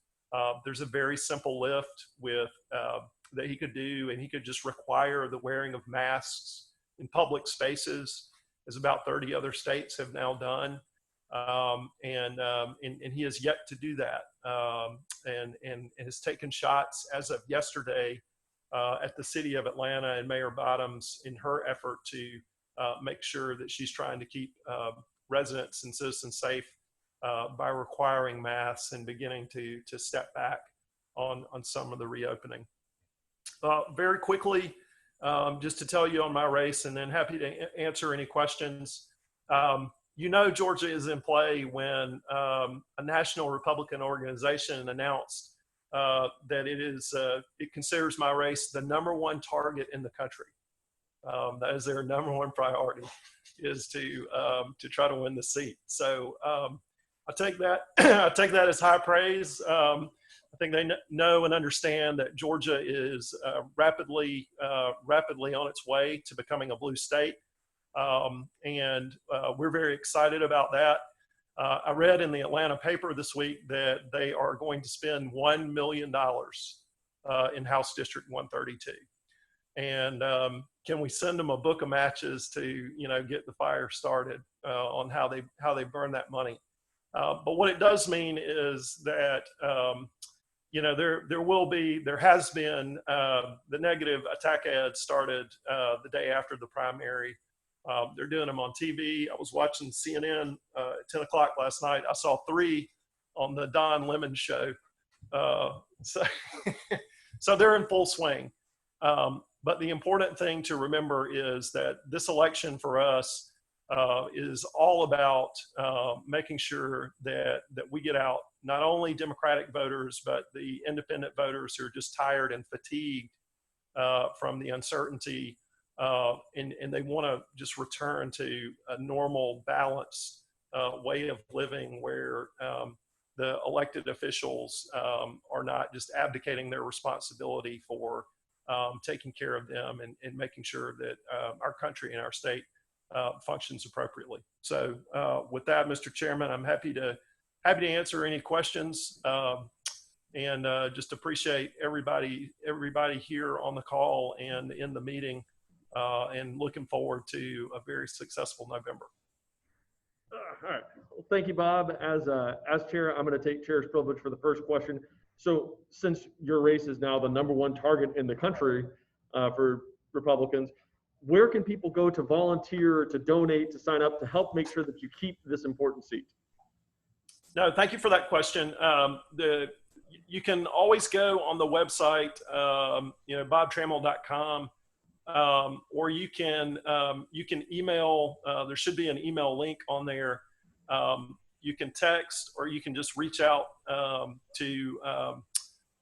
S10: There's a very simple lift with that he could do, and he could just require the wearing of masks in public spaces, as about 30 other states have now done. And he has yet to do that, and has taken shots as of yesterday at the city of Atlanta and Mayor Bottoms in her effort to make sure that she's trying to keep residents and citizens safe by requiring masks and beginning to step back on some of the reopening. Very quickly, just to tell you on my race, and then happy to answer any questions. You know, Georgia is in play when a national Republican organization announced that it considers my race the #1 target in the country. That is their #1 priority, is to try to win the seat. So I take that I take that as high praise. I think they know and understand that Georgia is rapidly on its way to becoming a blue state. And we're very excited about that. I read in the Atlanta paper this week that they are going to spend $1 million in House District 132. And can we send them a book of matches to, you know, get the fire started on how they burn that money? But what it does mean is that you know, there has been the negative attack ads started the day after the primary. They're doing them on TV. I was watching CNN at 10 o'clock last night. I saw 3 on the Don Lemon show. So they're in full swing. But the important thing to remember is that this election for us is all about making sure that we get out not only Democratic voters, but the independent voters who are just tired and fatigued from the uncertainty, and they want to just return to a normal, balanced way of living where the elected officials are not just abdicating their responsibility for taking care of them and making sure that our country and our state functions appropriately. So with that, Mr. Chairman, I'm happy to answer any questions, and just appreciate everybody here on the call and in the meeting, and looking forward to a very successful November.
S1: All right. Well, thank you, Bob. As chair, I'm going to take chair's privilege for the first question. So since your race is now the #1 target in the country for Republicans, where can people go to volunteer, to donate, to sign up, to help make sure that you keep this important seat?
S10: No, thank you for that question. You can always go on the website, bobtrammell.com, or you can email. There should be an email link on there. You can text, or you can just reach out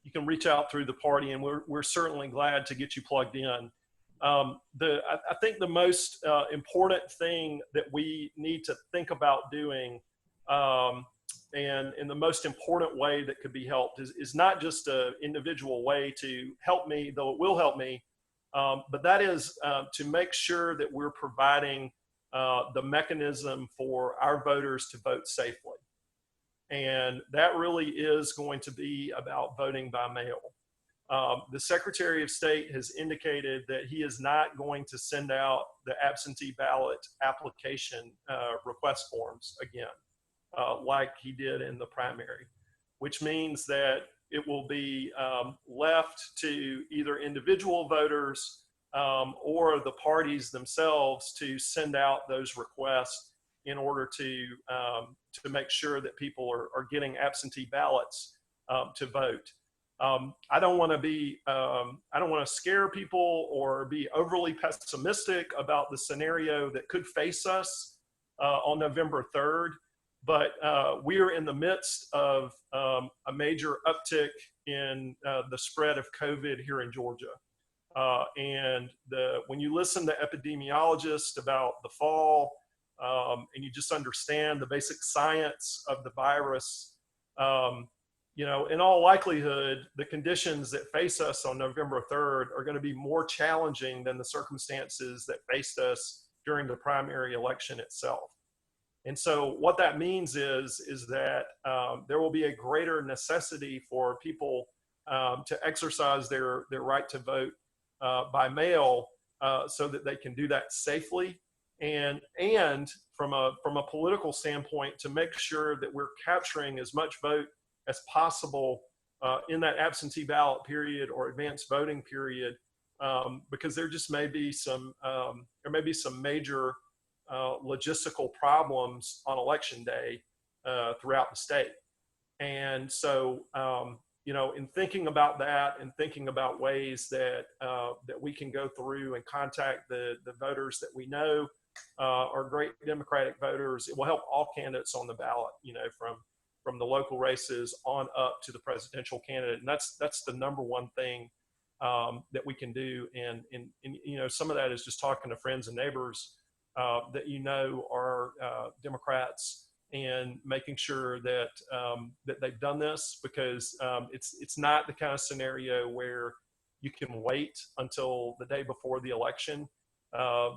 S10: you can reach out through the party, and we're certainly glad to get you plugged in. I think the most important thing that we need to think about doing, and in the most important way that could be helped, is not just an individual way to help me, though it will help me, but that is to make sure that we're providing the mechanism for our voters to vote safely. And that really is going to be about voting by mail. The Secretary of State has indicated that he is not going to send out the absentee ballot application request forms again, like he did in the primary, which means that it will be left to either individual voters or the parties themselves to send out those requests in order to make sure that people are getting absentee ballots to vote. I don't want to scare people or be overly pessimistic about the scenario that could face us on November 3rd, but we are in the midst of a major uptick in the spread of COVID here in Georgia. And when you listen to epidemiologists about the fall, and you just understand the basic science of the virus, in all likelihood, the conditions that face us on November 3rd are going to be more challenging than the circumstances that faced us during the primary election itself. And so what that means is that there will be a greater necessity for people to exercise their right to vote by mail, so that they can do that safely, and from a political standpoint, to make sure that we're capturing as much vote as possible in that absentee ballot period or advanced voting period, because there just may be some major logistical problems on election day throughout the state. And so in thinking about that and thinking about ways that we can go through and contact the voters that we know are great Democratic voters, it will help all candidates on the ballot, from the local races on up to the presidential candidate. And that's the #1 thing that we can do. And some of that is just talking to friends and neighbors that are Democrats, and making sure that that they've done this, because it's not the kind of scenario where you can wait until the day before the election,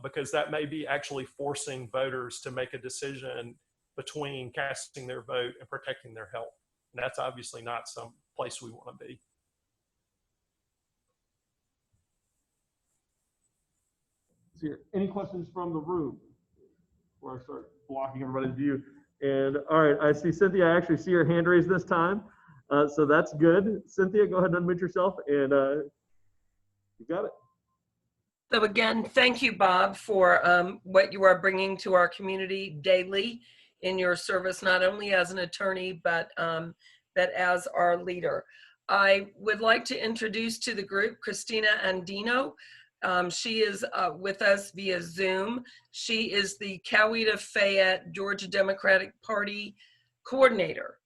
S10: because that may be actually forcing voters to make a decision between casting their vote and protecting their health. And that's obviously not some place we want to be.
S1: Is there any questions from the room before I start blocking everybody's view? And all right, I see Cynthia. I actually see your hand raised this time, so that's good. Cynthia, go ahead and unmute yourself, and you got it.
S6: So again, thank you, Bob, for what you are bringing to our community daily in your service, not only as an attorney, but as our leader. I would like to introduce to the group Christina Andino, She is with us via Zoom. She is the Coweta Fayette Georgia Democratic Party coordinator.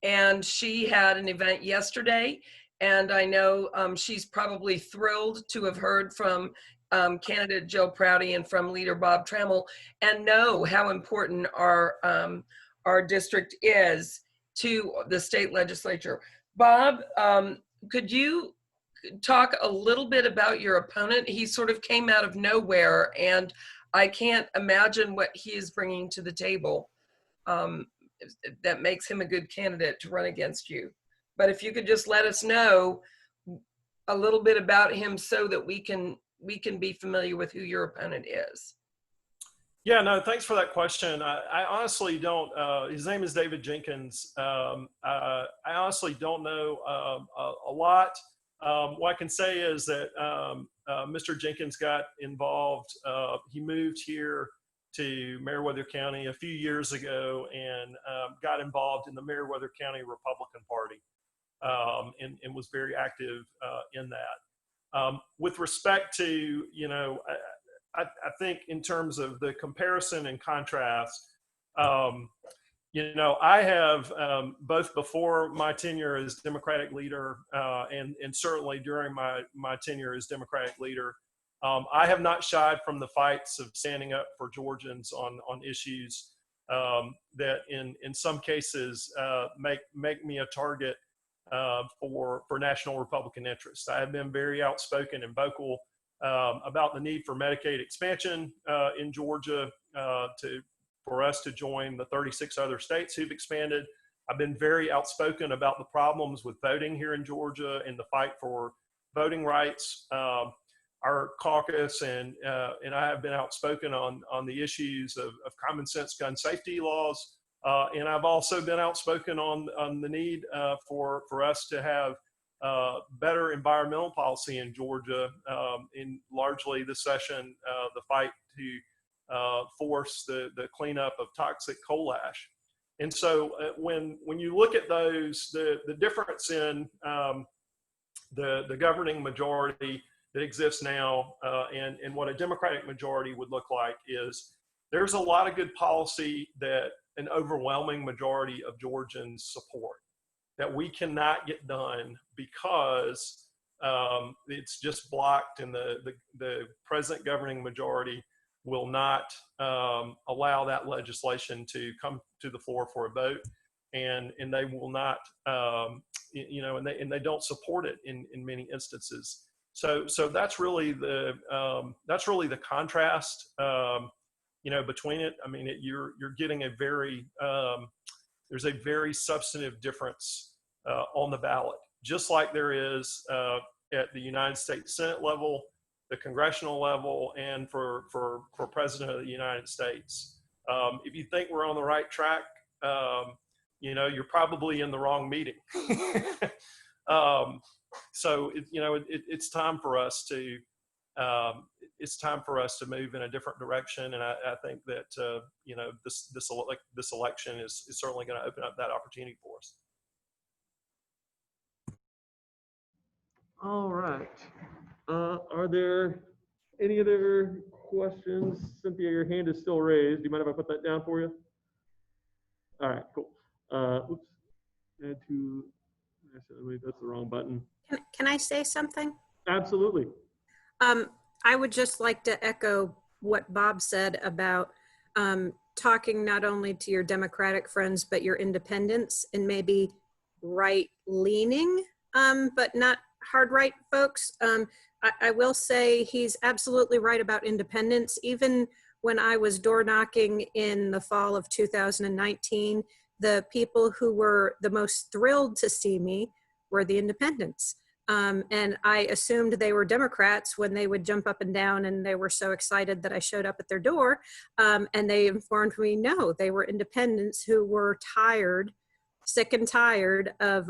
S6: And she had an event yesterday. And I know she's probably thrilled to have heard from candidate Jill Prouty and from leader Bob Trammell, and know how important our district is to the state legislature. Bob, could you talk a little bit about your opponent? He sort of came out of nowhere, and I can't imagine what he is bringing to the table that makes him a good candidate to run against you. But if you could just let us know a little bit about him so that we can be familiar with who your opponent is.
S10: Yeah, no, thanks for that question. I honestly don't, his name is David Jenkins. I honestly don't know a lot. What I can say is that Mr. Jenkins got involved. He moved here to Meriwether County a few years ago and got involved in the Meriwether County Republican Party and was very active in that. With respect to, you know, I think in terms of the comparison and contrast, you know, I have both before my tenure as Democratic leader and certainly during my tenure as Democratic leader, I have not shied from the fights of standing up for Georgians on issues that in some cases make me a target for national Republican interests. I have been very outspoken and vocal about the need for Medicaid expansion in Georgia for us to join the 36 other states who've expanded. I've been very outspoken about the problems with voting here in Georgia and the fight for voting rights. Our caucus and I have been outspoken on the issues of common sense gun safety laws. And I've also been outspoken on the need for us to have better environmental policy in Georgia, in largely the session, the fight to force the cleanup of toxic coal ash. And so when you look at those, the difference in the governing majority that exists now and what a Democratic majority would look like is there's a lot of good policy that an overwhelming majority of Georgians support that we cannot get done because it's just blocked, and the present governing majority will not allow that legislation to come to the floor for a vote, and they will not, you know, and they don't support it in many instances. So that's really the contrast, you know, between it. I mean, you're getting a very there's a very substantive difference on the ballot, just like there is at the United States Senate level, the congressional level, and for President of the United States. If you think we're on the right track, you know, you're probably in the wrong meeting. So you know, it's time for us to move in a different direction, and I think that you know, this election is certainly going to open up that opportunity for us.
S1: All right. Are there any other questions? Cynthia, your hand is still raised. Do you mind if I put that down for you? All right, cool. Oops. Add to, actually, that's the wrong button.
S8: Can I say something?
S1: Absolutely.
S8: I would just like to echo what Bob said about talking not only to your Democratic friends, but your independents and maybe right-leaning, but not hard-right folks. I will say he's absolutely right about independence. Even when I was door knocking in the fall of 2019, the people who were the most thrilled to see me were the independents. And I assumed they were Democrats when they would jump up and down and they were so excited that I showed up at their door. And they informed me, no, they were independents who were tired, sick and tired of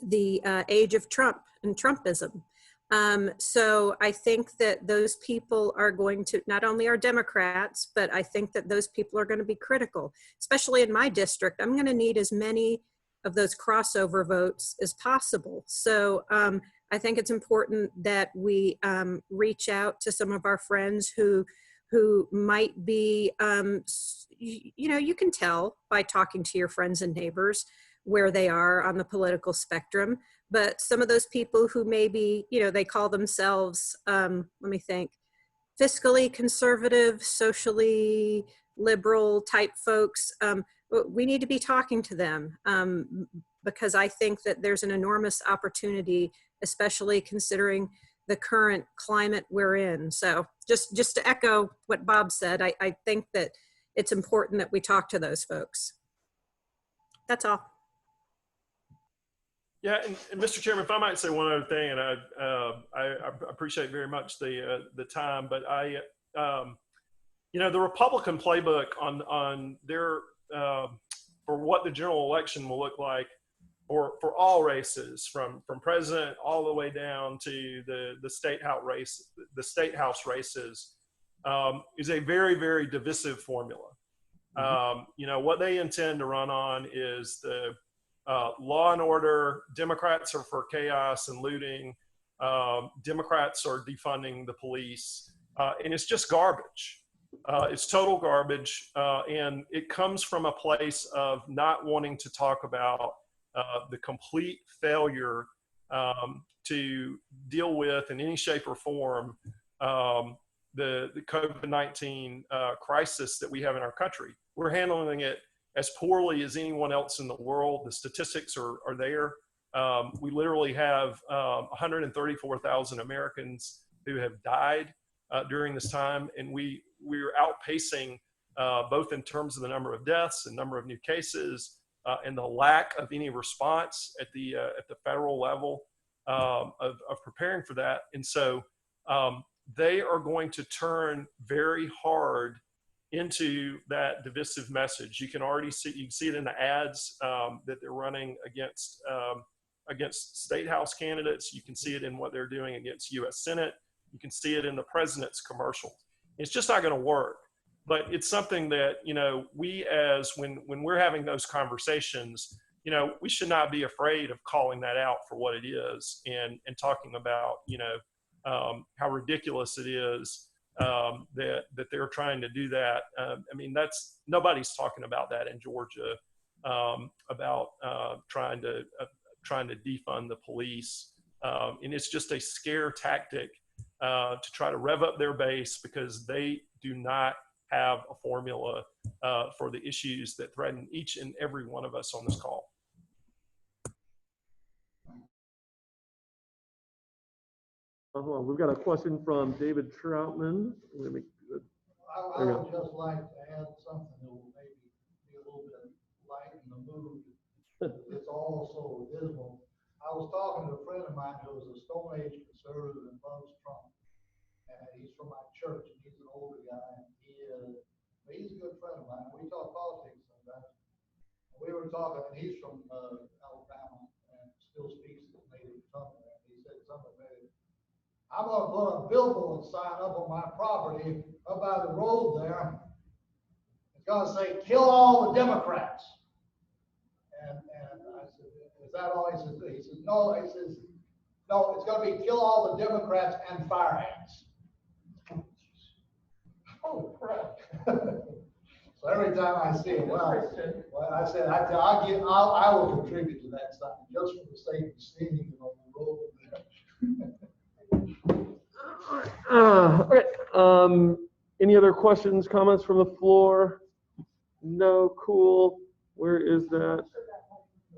S8: the age of Trump and Trumpism. So I think that those people are going to, not only are Democrats, but I think that those people are going to be critical, especially in my district. I'm going to need as many of those crossover votes as possible. So I think it's important that we reach out to some of our friends who might be, you can tell by talking to your friends and neighbors where they are on the political spectrum. But some of those people who maybe, they call themselves, let me think, fiscally conservative, socially liberal type folks, we need to be talking to them because I think that there's an enormous opportunity, especially considering the current climate we're in. So just to echo what Bob said, I think that it's important that we talk to those folks. That's all.
S10: Yeah, and Mr. Chairman, if I might say one other thing, and I appreciate very much the time, but the Republican playbook on their for what the general election will look like for all races, from president all the way down to the state house races, is a very, very divisive formula. What they intend to run on is the law and order. Democrats are for chaos and looting. Democrats are defunding the police, and it's just garbage. It's total garbage, and it comes from a place of not wanting to talk about the complete failure to deal with in any shape or form the COVID-19 crisis that we have in our country. We're handling it as poorly as anyone else in the world. The statistics are there. We literally have 134,000 Americans who have died during this time, and we're outpacing both in terms of the number of deaths and number of new cases and the lack of any response at the federal level of preparing for that. And so they are going to turn very hard into that divisive message. You can see it in the ads that they're running against state house candidates. You can see it in what they're doing against U.S. Senate. You can see it in the president's commercials. It's just not going to work. But it's something that, when we're having those conversations, we should not be afraid of calling that out for what it is and talking about, how ridiculous it is that they're trying to do that. Nobody's talking about that in Georgia, about trying to defund the police. And it's just a scare tactic to try to rev up their base because they do not have a formula for the issues that threaten each and every one of us on this call.
S1: We've got a question from David Troutman.
S7: I would just like to add something that will maybe be a little bit light in the mood. It's all so dismal. I was talking to a friend of mine who was a Stone Age conservative and loves Trump. And he's from my church, and he's an older guy, and he's a good friend of mine. We talk politics sometimes. We were talking, and he's from Alabama and still speaks his native tongue. And he said something maybe, I'm going to put a billboard sign up on my property up by the road there. It's going to say, kill all the Democrats. And I said, is that all? He said, no. He says, no, it's going to be kill all the Democrats and fire ants. Oh, crap. So every time I see it, I said, I will contribute to that sign just for the sake of seeing it on the road there.
S1: All right. Any other questions, comments from the floor? No, cool. Where is that?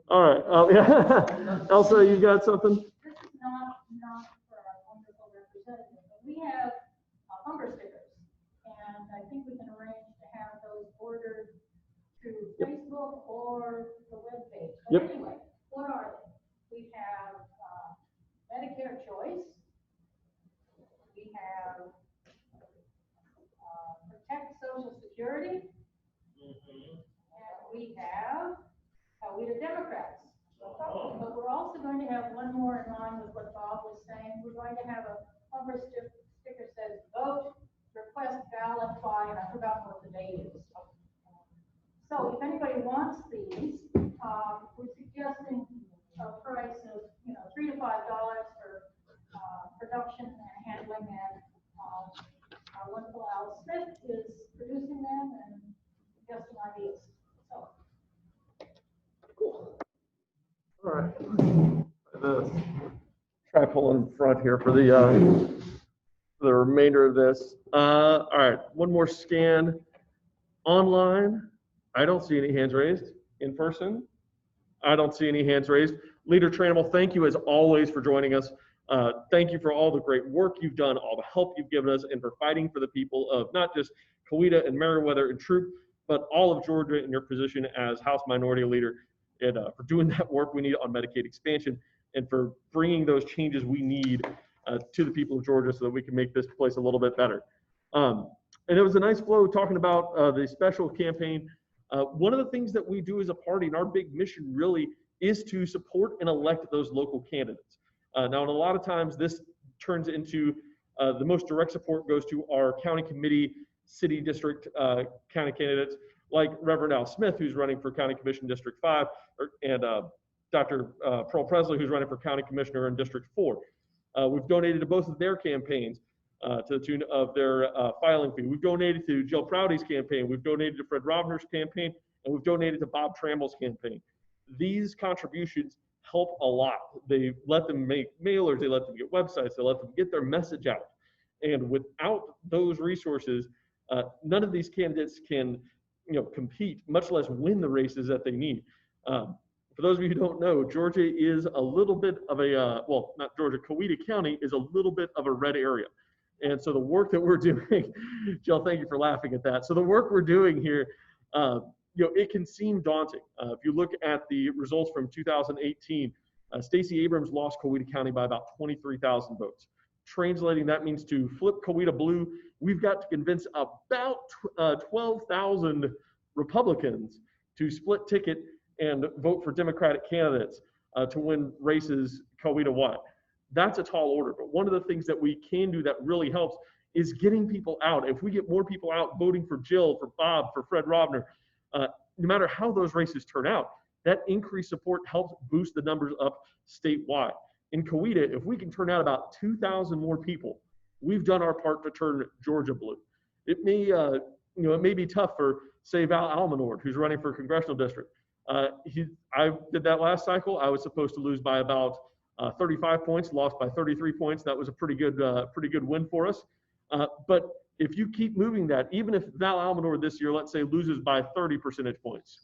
S1: All right. Yeah. Elsa, you got something?
S11: This is not for our wonderful representative, but we have bumper stickers, and I think we can arrange to have those ordered through Facebook or the webpage. But anyway, what are they? We have Medicare Choice. We have Protect Social Security. And we have Coweta Democrats. But we're also going to have one more in line with what Bob was saying. We're going to have a bumper sticker says vote, request ballot by, and I forgot what the date is. So if anybody wants these, we're suggesting a price of $3 to $5 for production and handling, and our wonderful Al Smith is producing them and has some ideas. So.
S1: Cool. All right. Try pulling front here for the remainder of this. All right, one more scan. Online, I don't see any hands raised. In person, I don't see any hands raised. Leader Trammell, thank you as always for joining us. Thank you for all the great work you've done, all the help you've given us, and for fighting for the people of not just Coweta and Meriwether and Troop, but all of Georgia in your position as House Minority Leader, and for doing that work we need on Medicaid expansion, and for bringing those changes we need to the people of Georgia so that we can make this place a little bit better. And it was a nice flow talking about the special campaign. One of the things that we do as a party, and our big mission really, is to support and elect those local candidates. Now, and a lot of times this turns into the most direct support goes to our county committee, city district county candidates, like Reverend Al Smith, who's running for County Commission District 5, and Dr. Pearl Presley, who's running for County Commissioner in District 4. We've donated to both of their campaigns to the tune of their filing fee. We've donated to Jill Prouty's campaign. We've donated to Fred Rovner's campaign, and we've donated to Bob Trammell's campaign. These contributions help a lot. They let them make mailers, they let them get websites, they let them get their message out. And without those resources, none of these candidates can, compete, much less win the races that they need. For those of you who don't know, Georgia is a little bit of a, well, not Georgia, Coweta County is a little bit of a red area. And so the work that we're doing, Jill, thank you for laughing at that. So the work we're doing here, it can seem daunting. If you look at the results from 2018, Stacey Abrams lost Coweta County by about 23,000 votes. Translating, that means to flip Coweta blue, we've got to convince about 12,000 Republicans to split ticket and vote for Democratic candidates to win races Coweta-wide. That's a tall order, but one of the things that we can do that really helps is getting people out. If we get more people out voting for Jill, for Bob, for Fred Rovner, no matter how those races turn out, that increased support helps boost the numbers up statewide. In Coweta, if we can turn out about 2,000 more people, we've done our part to turn Georgia blue. It may, it may be tough for, say, Val Almanord, who's running for congressional district. I did that last cycle. I was supposed to lose by about 35 points, lost by 33 points. That was a pretty good win for us. But if you keep moving that, even if Val Almanord this year, let's say, loses by 30 percentage points,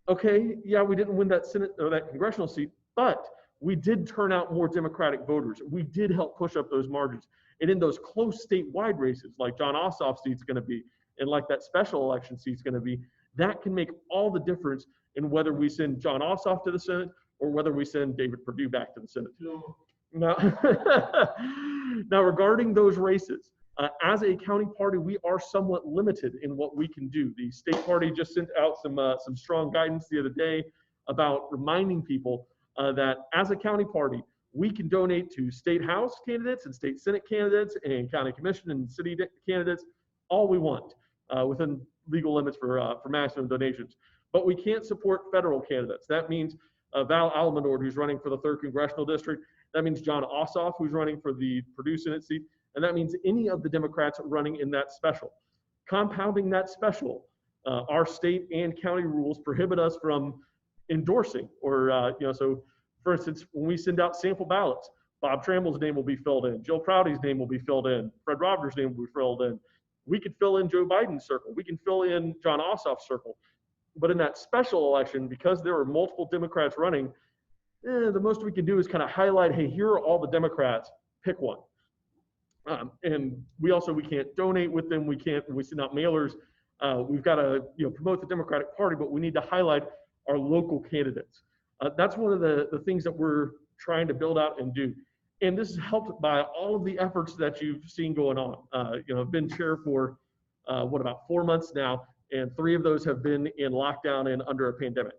S1: okay, yeah, we didn't win that Senate or that congressional seat, but we did turn out more Democratic voters. We did help push up those margins. And in those close statewide races, like John Ossoff's seat's going to be, and like that special election seat's going to be, that can make all the difference in whether we send John Ossoff to the Senate or whether we send David Perdue back to the Senate. Now regarding those races, as a county party, we are somewhat limited in what we can do. The state party just sent out some strong guidance the other day about reminding people that as a county party, we can donate to state house candidates and state senate candidates and county commission and city candidates all we want within legal limits for maximum donations. But we can't support federal candidates. That means Val Almanord, who's running for the 3rd Congressional District. That means John Ossoff, who's running for the Purdue Senate seat. And that means any of the Democrats running in that special. Compounding that special, our state and county rules prohibit us from endorsing or, so for instance, when we send out sample ballots, Bob Trammell's name will be filled in, Jill Prouty's name will be filled in, Fred Rovner's name will be filled in. We could fill in Joe Biden's circle. We can fill in John Ossoff's circle. But in that special election, because there are multiple Democrats running, the most we can do is kind of highlight, hey, here are all the Democrats, pick one. And we can't donate with them. We send out mailers. We've got to promote the Democratic Party, but we need to highlight our local candidates. That's one of the things that we're trying to build out and do. And this is helped by all of the efforts that you've seen going on. I've been chair for about 4 months now, and 3 of those have been in lockdown and under a pandemic.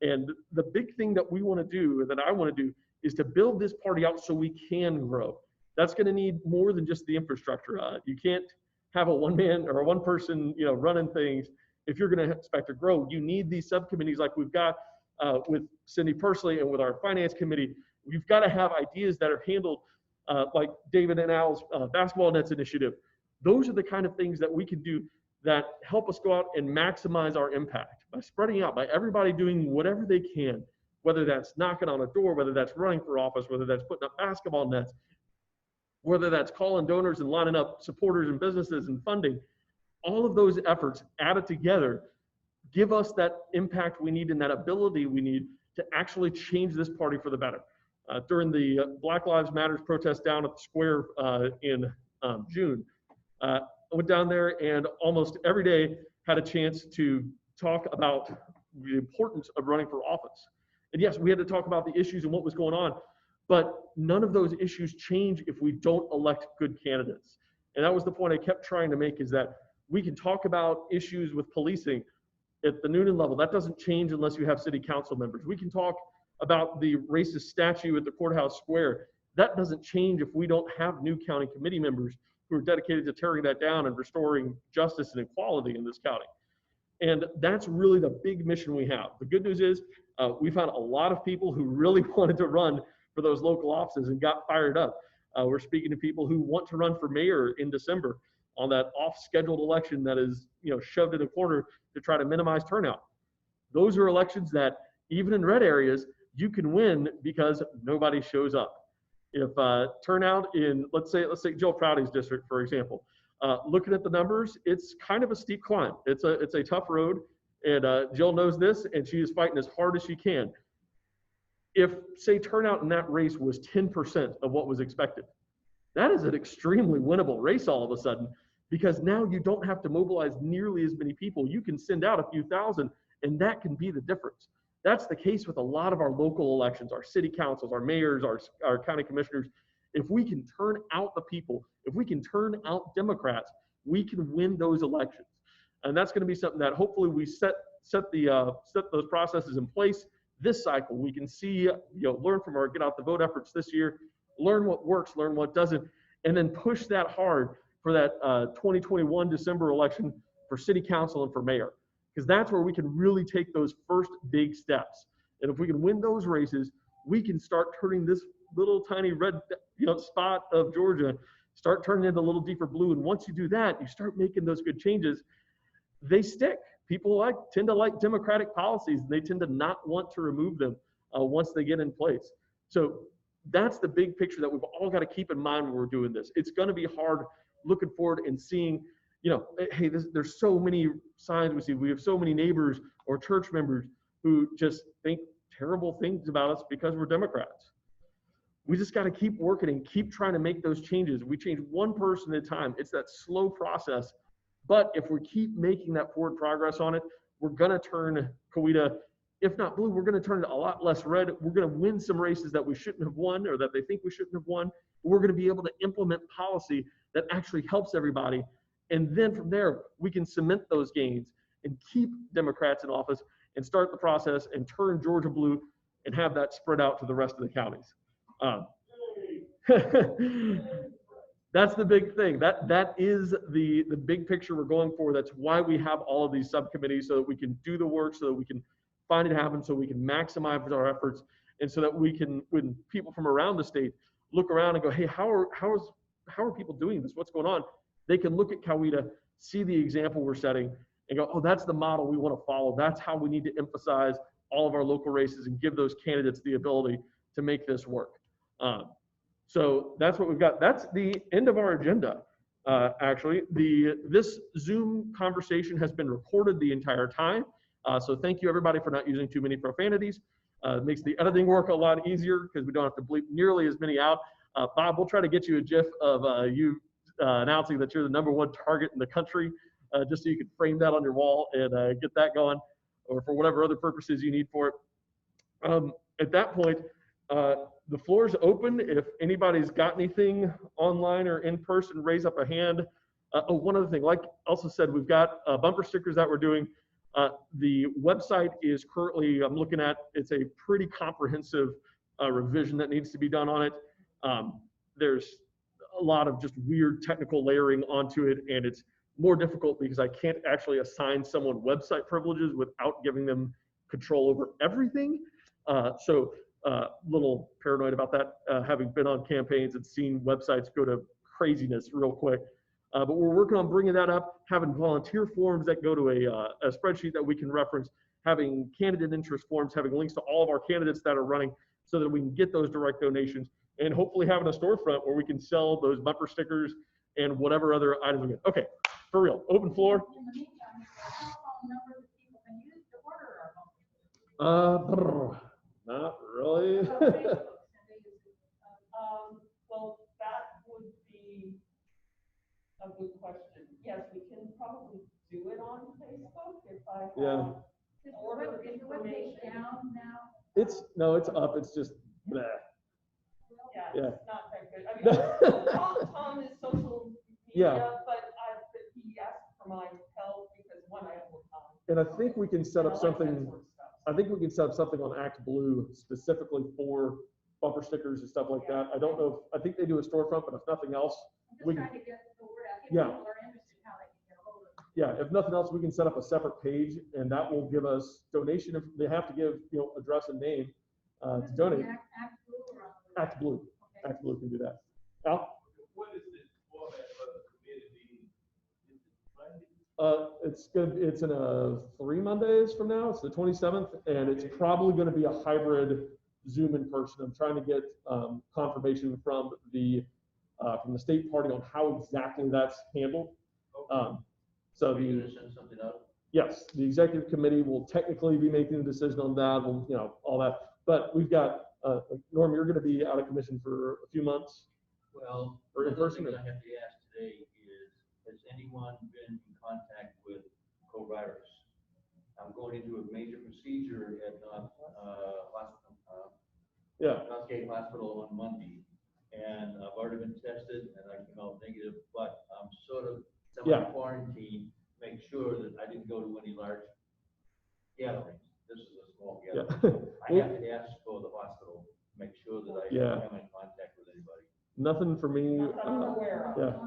S1: And the big thing that we want to do, that I want to do, is to build this party out so we can grow. That's going to need more than just the infrastructure. You can't have a one-man or a one-person, running things if you're going to expect to grow. You need these subcommittees like we've got with Cindy Pursley and with our finance committee. We've got to have ideas that are handled like David and Al's basketball nets initiative. Those are the kind of things that we can do that help us go out and maximize our impact by spreading out, by everybody doing whatever they can, whether that's knocking on a door, whether that's running for office, whether that's putting up basketball nets, whether that's calling donors and lining up supporters and businesses and funding. All of those efforts added together give us that impact we need and that ability we need to actually change this party for the better. During the Black Lives Matters protest down at the square in June, I went down there and almost every day had a chance to talk about the importance of running for office. And yes, we had to talk about the issues and what was going on, but none of those issues change if we don't elect good candidates. And that was the point I kept trying to make, is that we can talk about issues with policing at the Noonan level. That doesn't change unless you have city council members. We can talk about the racist statue at the courthouse square. That doesn't change if we don't have new county committee members who are dedicated to tearing that down and restoring justice and equality in this county. And that's really the big mission we have. The good news is we found a lot of people who really wanted to run for those local offices and got fired up. We're speaking to people who want to run for mayor in December on that off-scheduled election that is, shoved in a corner to try to minimize turnout. Those are elections that even in red areas, you can win because nobody shows up. If turnout in, let's say Jill Prouty's district, for example, looking at the numbers, it's kind of a steep climb. It's a tough road, and Jill knows this, and she is fighting as hard as she can. If, say, turnout in that race was 10% of what was expected, that is an extremely winnable race all of a sudden, because now you don't have to mobilize nearly as many people. You can send out a few thousand, and that can be the difference. That's the case with a lot of our local elections, our city councils, our mayors, our county commissioners. If we can turn out the people, if we can turn out Democrats, we can win those elections. And that's going to be something that hopefully we set those processes in place this cycle. We can see, learn from our get out the vote efforts this year, learn what works, learn what doesn't, and then push that hard for that 2021 December election for city council and for mayor. Because that's where we can really take those first big steps. And if we can win those races, we can start turning this little tiny red spot of Georgia, start turning it a little deeper blue. And once you do that, you start making those good changes, they stick. People tend to like democratic policies. They tend to not want to remove them once they get in place. So that's the big picture that we've all got to keep in mind when we're doing this. It's going to be hard looking forward and seeing, hey, there's so many signs we see. We have so many neighbors or church members who just think terrible things about us because we're Democrats. We just got to keep working and keep trying to make those changes. We change one person at a time. It's that slow process. But if we keep making that forward progress on it, we're going to turn Coweta, if not blue, we're going to turn it a lot less red. We're going to win some races that we shouldn't have won or that they think we shouldn't have won. We're going to be able to implement policy that actually helps everybody. And then from there, we can cement those gains and keep Democrats in office and start the process and turn Georgia blue and have that spread out to the rest of the counties. That's the big thing. That is the big picture we're going for. That's why we have all of these subcommittees, so that we can do the work, so that we can find it happen, so we can maximize our efforts, and so that we can, when people from around the state look around and go, hey, how are people doing this? What's going on? They can look at Coweta, see the example we're setting, and go, oh, that's the model we want to follow. That's how we need to emphasize all of our local races and give those candidates the ability to make this work. So that's what we've got. That's the end of our agenda. Actually, this Zoom conversation has been recorded the entire time. So thank you everybody for not using too many profanities. It makes the editing work a lot easier because we don't have to bleep nearly as many out. Bob, we'll try to get you a GIF of you announcing that you're the #1 target in the country, just so you can frame that on your wall and get that going, or for whatever other purposes you need for it. At that point, the floor is open. If anybody's got anything online or in person, raise up a hand. Oh, one other thing, like also said, we've got bumper stickers that we're doing. The website is currently, I'm looking at, it's a pretty comprehensive revision that needs to be done on it. There's a lot of just weird technical layering onto it, and it's more difficult because I can't actually assign someone website privileges without giving them control over everything. So little paranoid about that, having been on campaigns and seen websites go to craziness real quick. But we're working on bringing that up, having volunteer forms that go to a spreadsheet that we can reference, having candidate interest forms, having links to all of our candidates that are running so that we can get those direct donations, and hopefully having a storefront where we can sell those bumper stickers and whatever other items we get. Okay, for real, open floor.
S11: In the meantime, is there a telephone number that people can use to order our home?
S1: Not really.
S11: What about Facebook? Can they use it?
S12: Well, that would be a good question. Yes, we can probably do it on Facebook if I have.
S1: Yeah.
S11: Is the webpage down now?
S1: It's up. It's just bleh.
S12: Yeah,
S1: Yeah.
S12: it's not that good. I mean, Tom is social
S1: Yeah.
S12: media, but he asked for my help because one, I have more time.
S1: And I think we can set up
S12: And I like that
S1: something.
S12: sort of stuff.
S1: I think we can set up something on Act Blue specifically for bumper stickers and stuff like that. I don't know. I think they do a storefront, but if nothing else,
S11: I'm just
S1: we
S11: trying
S1: can,
S11: to get the word out. If
S1: Yeah.
S11: people are interested, how they can get a hold of it.
S1: yeah, if nothing else, we can set up a separate page, and that will give us donation. If they have to give, address and name to
S11: This is
S1: donate.
S11: the Act Blue or on the-
S1: Act Blue.
S11: Okay.
S1: Act Blue can do that. Al?
S5: What is the format for the committee meeting? Is it Monday?
S1: It's in 3 Mondays from now. It's the 27th, and it's probably going to be a hybrid Zoom in person. I'm trying to get confirmation from the state party on how exactly that's handled. So
S3: Are you
S1: the
S3: gonna send something out?
S1: yes, the executive committee will technically be making a decision on that. All that. But we've got Norm. You're going to be out of commission for a few months.
S3: Well,
S1: Or in
S3: one of the
S1: person,
S3: things
S1: or-
S3: I have to ask today is, has anyone been in contact with co-riders? I'm going into a major procedure at
S1: Yeah.
S3: Northgate Hospital on Monday, and I've already been tested and I came out negative, but I'm sort of
S1: Yeah.
S3: semi-quarantined, make sure that I didn't go to any large gatherings. This is a small
S1: Yeah.
S3: gathering. I have to ask for the hospital, make sure that I
S1: Yeah.
S3: don't have any contact with anybody.
S1: Nothing for me.
S12: Not that I'm aware of.
S1: Yeah.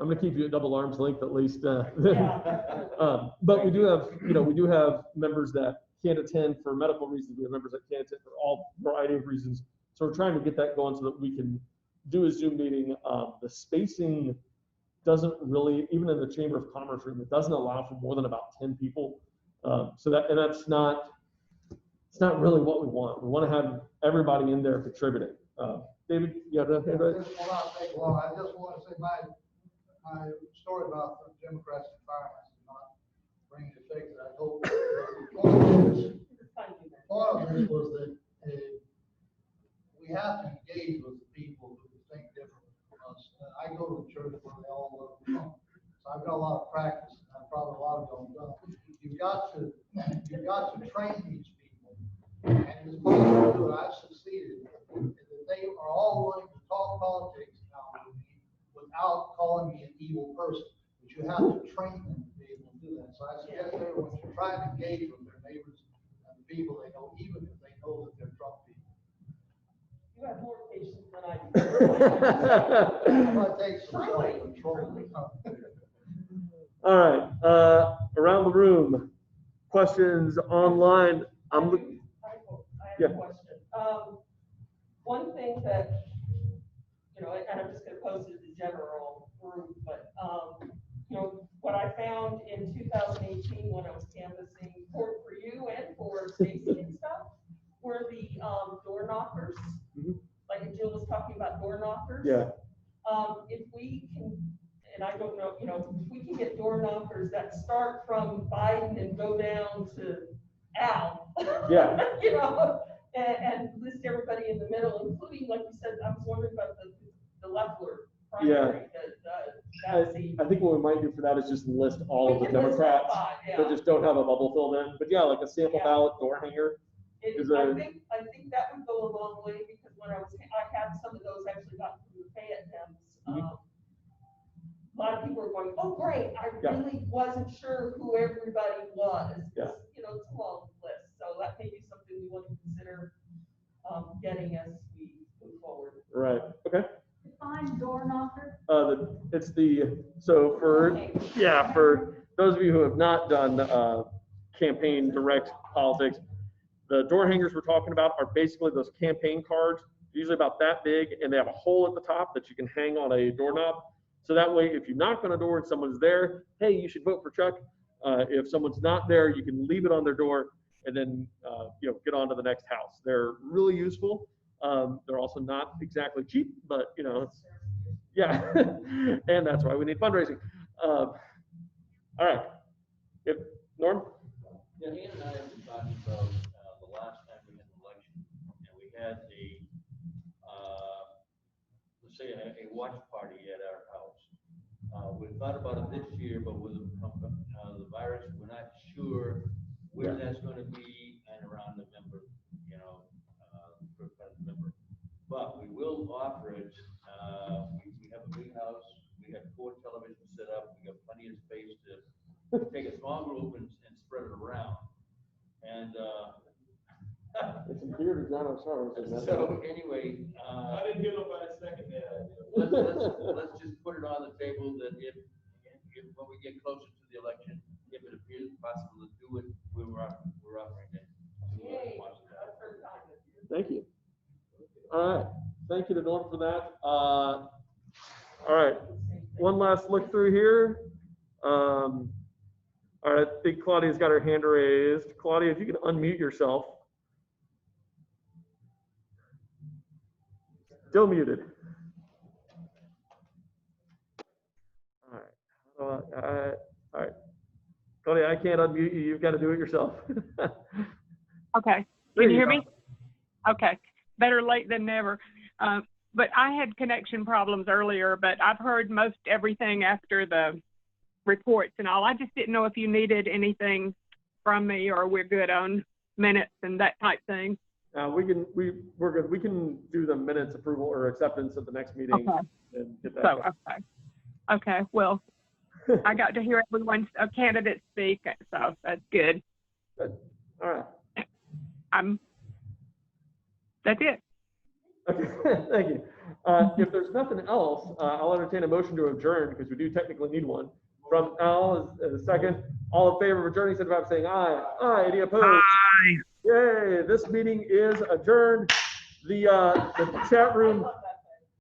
S1: I'm gonna keep you at double arms length at least.
S12: Yeah.
S1: But we do have members that can't attend for medical reasons. We have members that can't attend for all variety of reasons. So we're trying to get that going so that we can do a Zoom meeting. The spacing doesn't really, even in the Chamber of Commerce room, it doesn't allow for more than about 10 people. It's not really what we want. We want to have everybody in there contributing. David, you have anything?
S7: This will not take long. I just want to say my story about the Democrats and firemen is not bringing the fake that I hope. Part of this was that we have to engage with the people who think differently from us. I go to the church where they all love Trump, so I've got a lot of practice, and probably a lot of them don't. You've got to train these people, and it's possible to do it. I've succeeded. They are all willing to talk politics now with me without calling me an evil person. But you have to train them to be able to do that. So I suggest everyone should try and engage with their neighbors and the people they know, even if they know that they're Trump people.
S12: You have more patience than I do.
S7: But it takes some self-control.
S1: All right, around the room, questions online.
S12: I have
S1: Yeah.
S12: a question. One thing that, and I'm just gonna pose it to the general group, but, what I found in 2018 when I was canvassing for you and for Stacy and stuff, were the door knockers.
S1: Mhm.
S12: Like Jill was talking about door knockers.
S1: Yeah.
S12: If we can, and I don't know, if we can get door knockers that start from Biden and go down to Al.
S1: Yeah.
S12: And list everybody in the middle, including, like you said, I was wondering about the Leffler primary,
S1: I think what we might do for that is just list all of the
S12: We can list all
S1: Democrats
S12: five, yeah.
S1: that just don't have a bubble filled in. But yeah, like a sample
S12: Yeah.
S1: ballot door hanger. Is
S12: I
S1: there-
S12: think that would go a long way, because when I had some of those actually got from the Fayette Dems.
S1: Mhm.
S12: A lot of people were going, oh, great, I
S1: Yeah.
S12: really wasn't sure who everybody was.
S1: Yeah.
S12: It's a long list, so that may be something we want to consider getting as we move forward.
S1: Right. Okay.
S11: Define door knocker.
S1: For those of you who have not done campaign direct politics, The door hangers we're talking about are basically those campaign cards, usually about that big, and they have a hole at the top that you can hang on a doorknob. So that way, if you knock on a door and someone's there, hey, you should vote for Chuck. If someone's not there, you can leave it on their door and then get on to the next house. They're really useful. They're also not exactly cheap, but yeah, and that's why we need fundraising. All right, Norm?
S3: Yeah, Ian and I have been talking about the last time we had an election, and we had let's say a watch party at our house. We thought about it this year, but with the virus, we're not sure where that's going to be and around November, first part of November. But we will offer it. We have a big house. We have 4 televisions set up. We have plenty of space to take a small group and spread it around. And
S1: it's a bearded dinosaur.
S3: so anyway,
S5: I didn't hear nobody second that.
S3: let's just put it on the table that if when we get closer to the election, if it appears possible to do it, we're offering it.
S1: Thank you. All right. Thank you to Norm for that. All right. One last look through here. All right. I think Claudia's got her hand raised. Claudia, if you can unmute yourself. Still muted. All right. Claudia, I can't unmute you. You've got to do it yourself.
S4: Okay. Can you hear me? Okay. Better late than never. But I had connection problems earlier, but I've heard most everything after the reports and all. I just didn't know if you needed anything from me or we're good on minutes and that type thing.
S1: We're good. We can do the minutes approval or acceptance at the next meeting.
S4: Okay.
S1: And get that
S4: So,
S1: done.
S4: okay. Well, I got to hear everyone's candidate speak, so that's good.
S1: Good. All right.
S4: That's it.
S1: Okay, thank you. If there's nothing else, I'll entertain a motion to adjourn because we do technically need one. From Al as a second. All in favor of adjourning, signify by saying aye. Aye. Any opposed?
S9: Aye.
S1: Yay! This meeting is adjourned. The chat room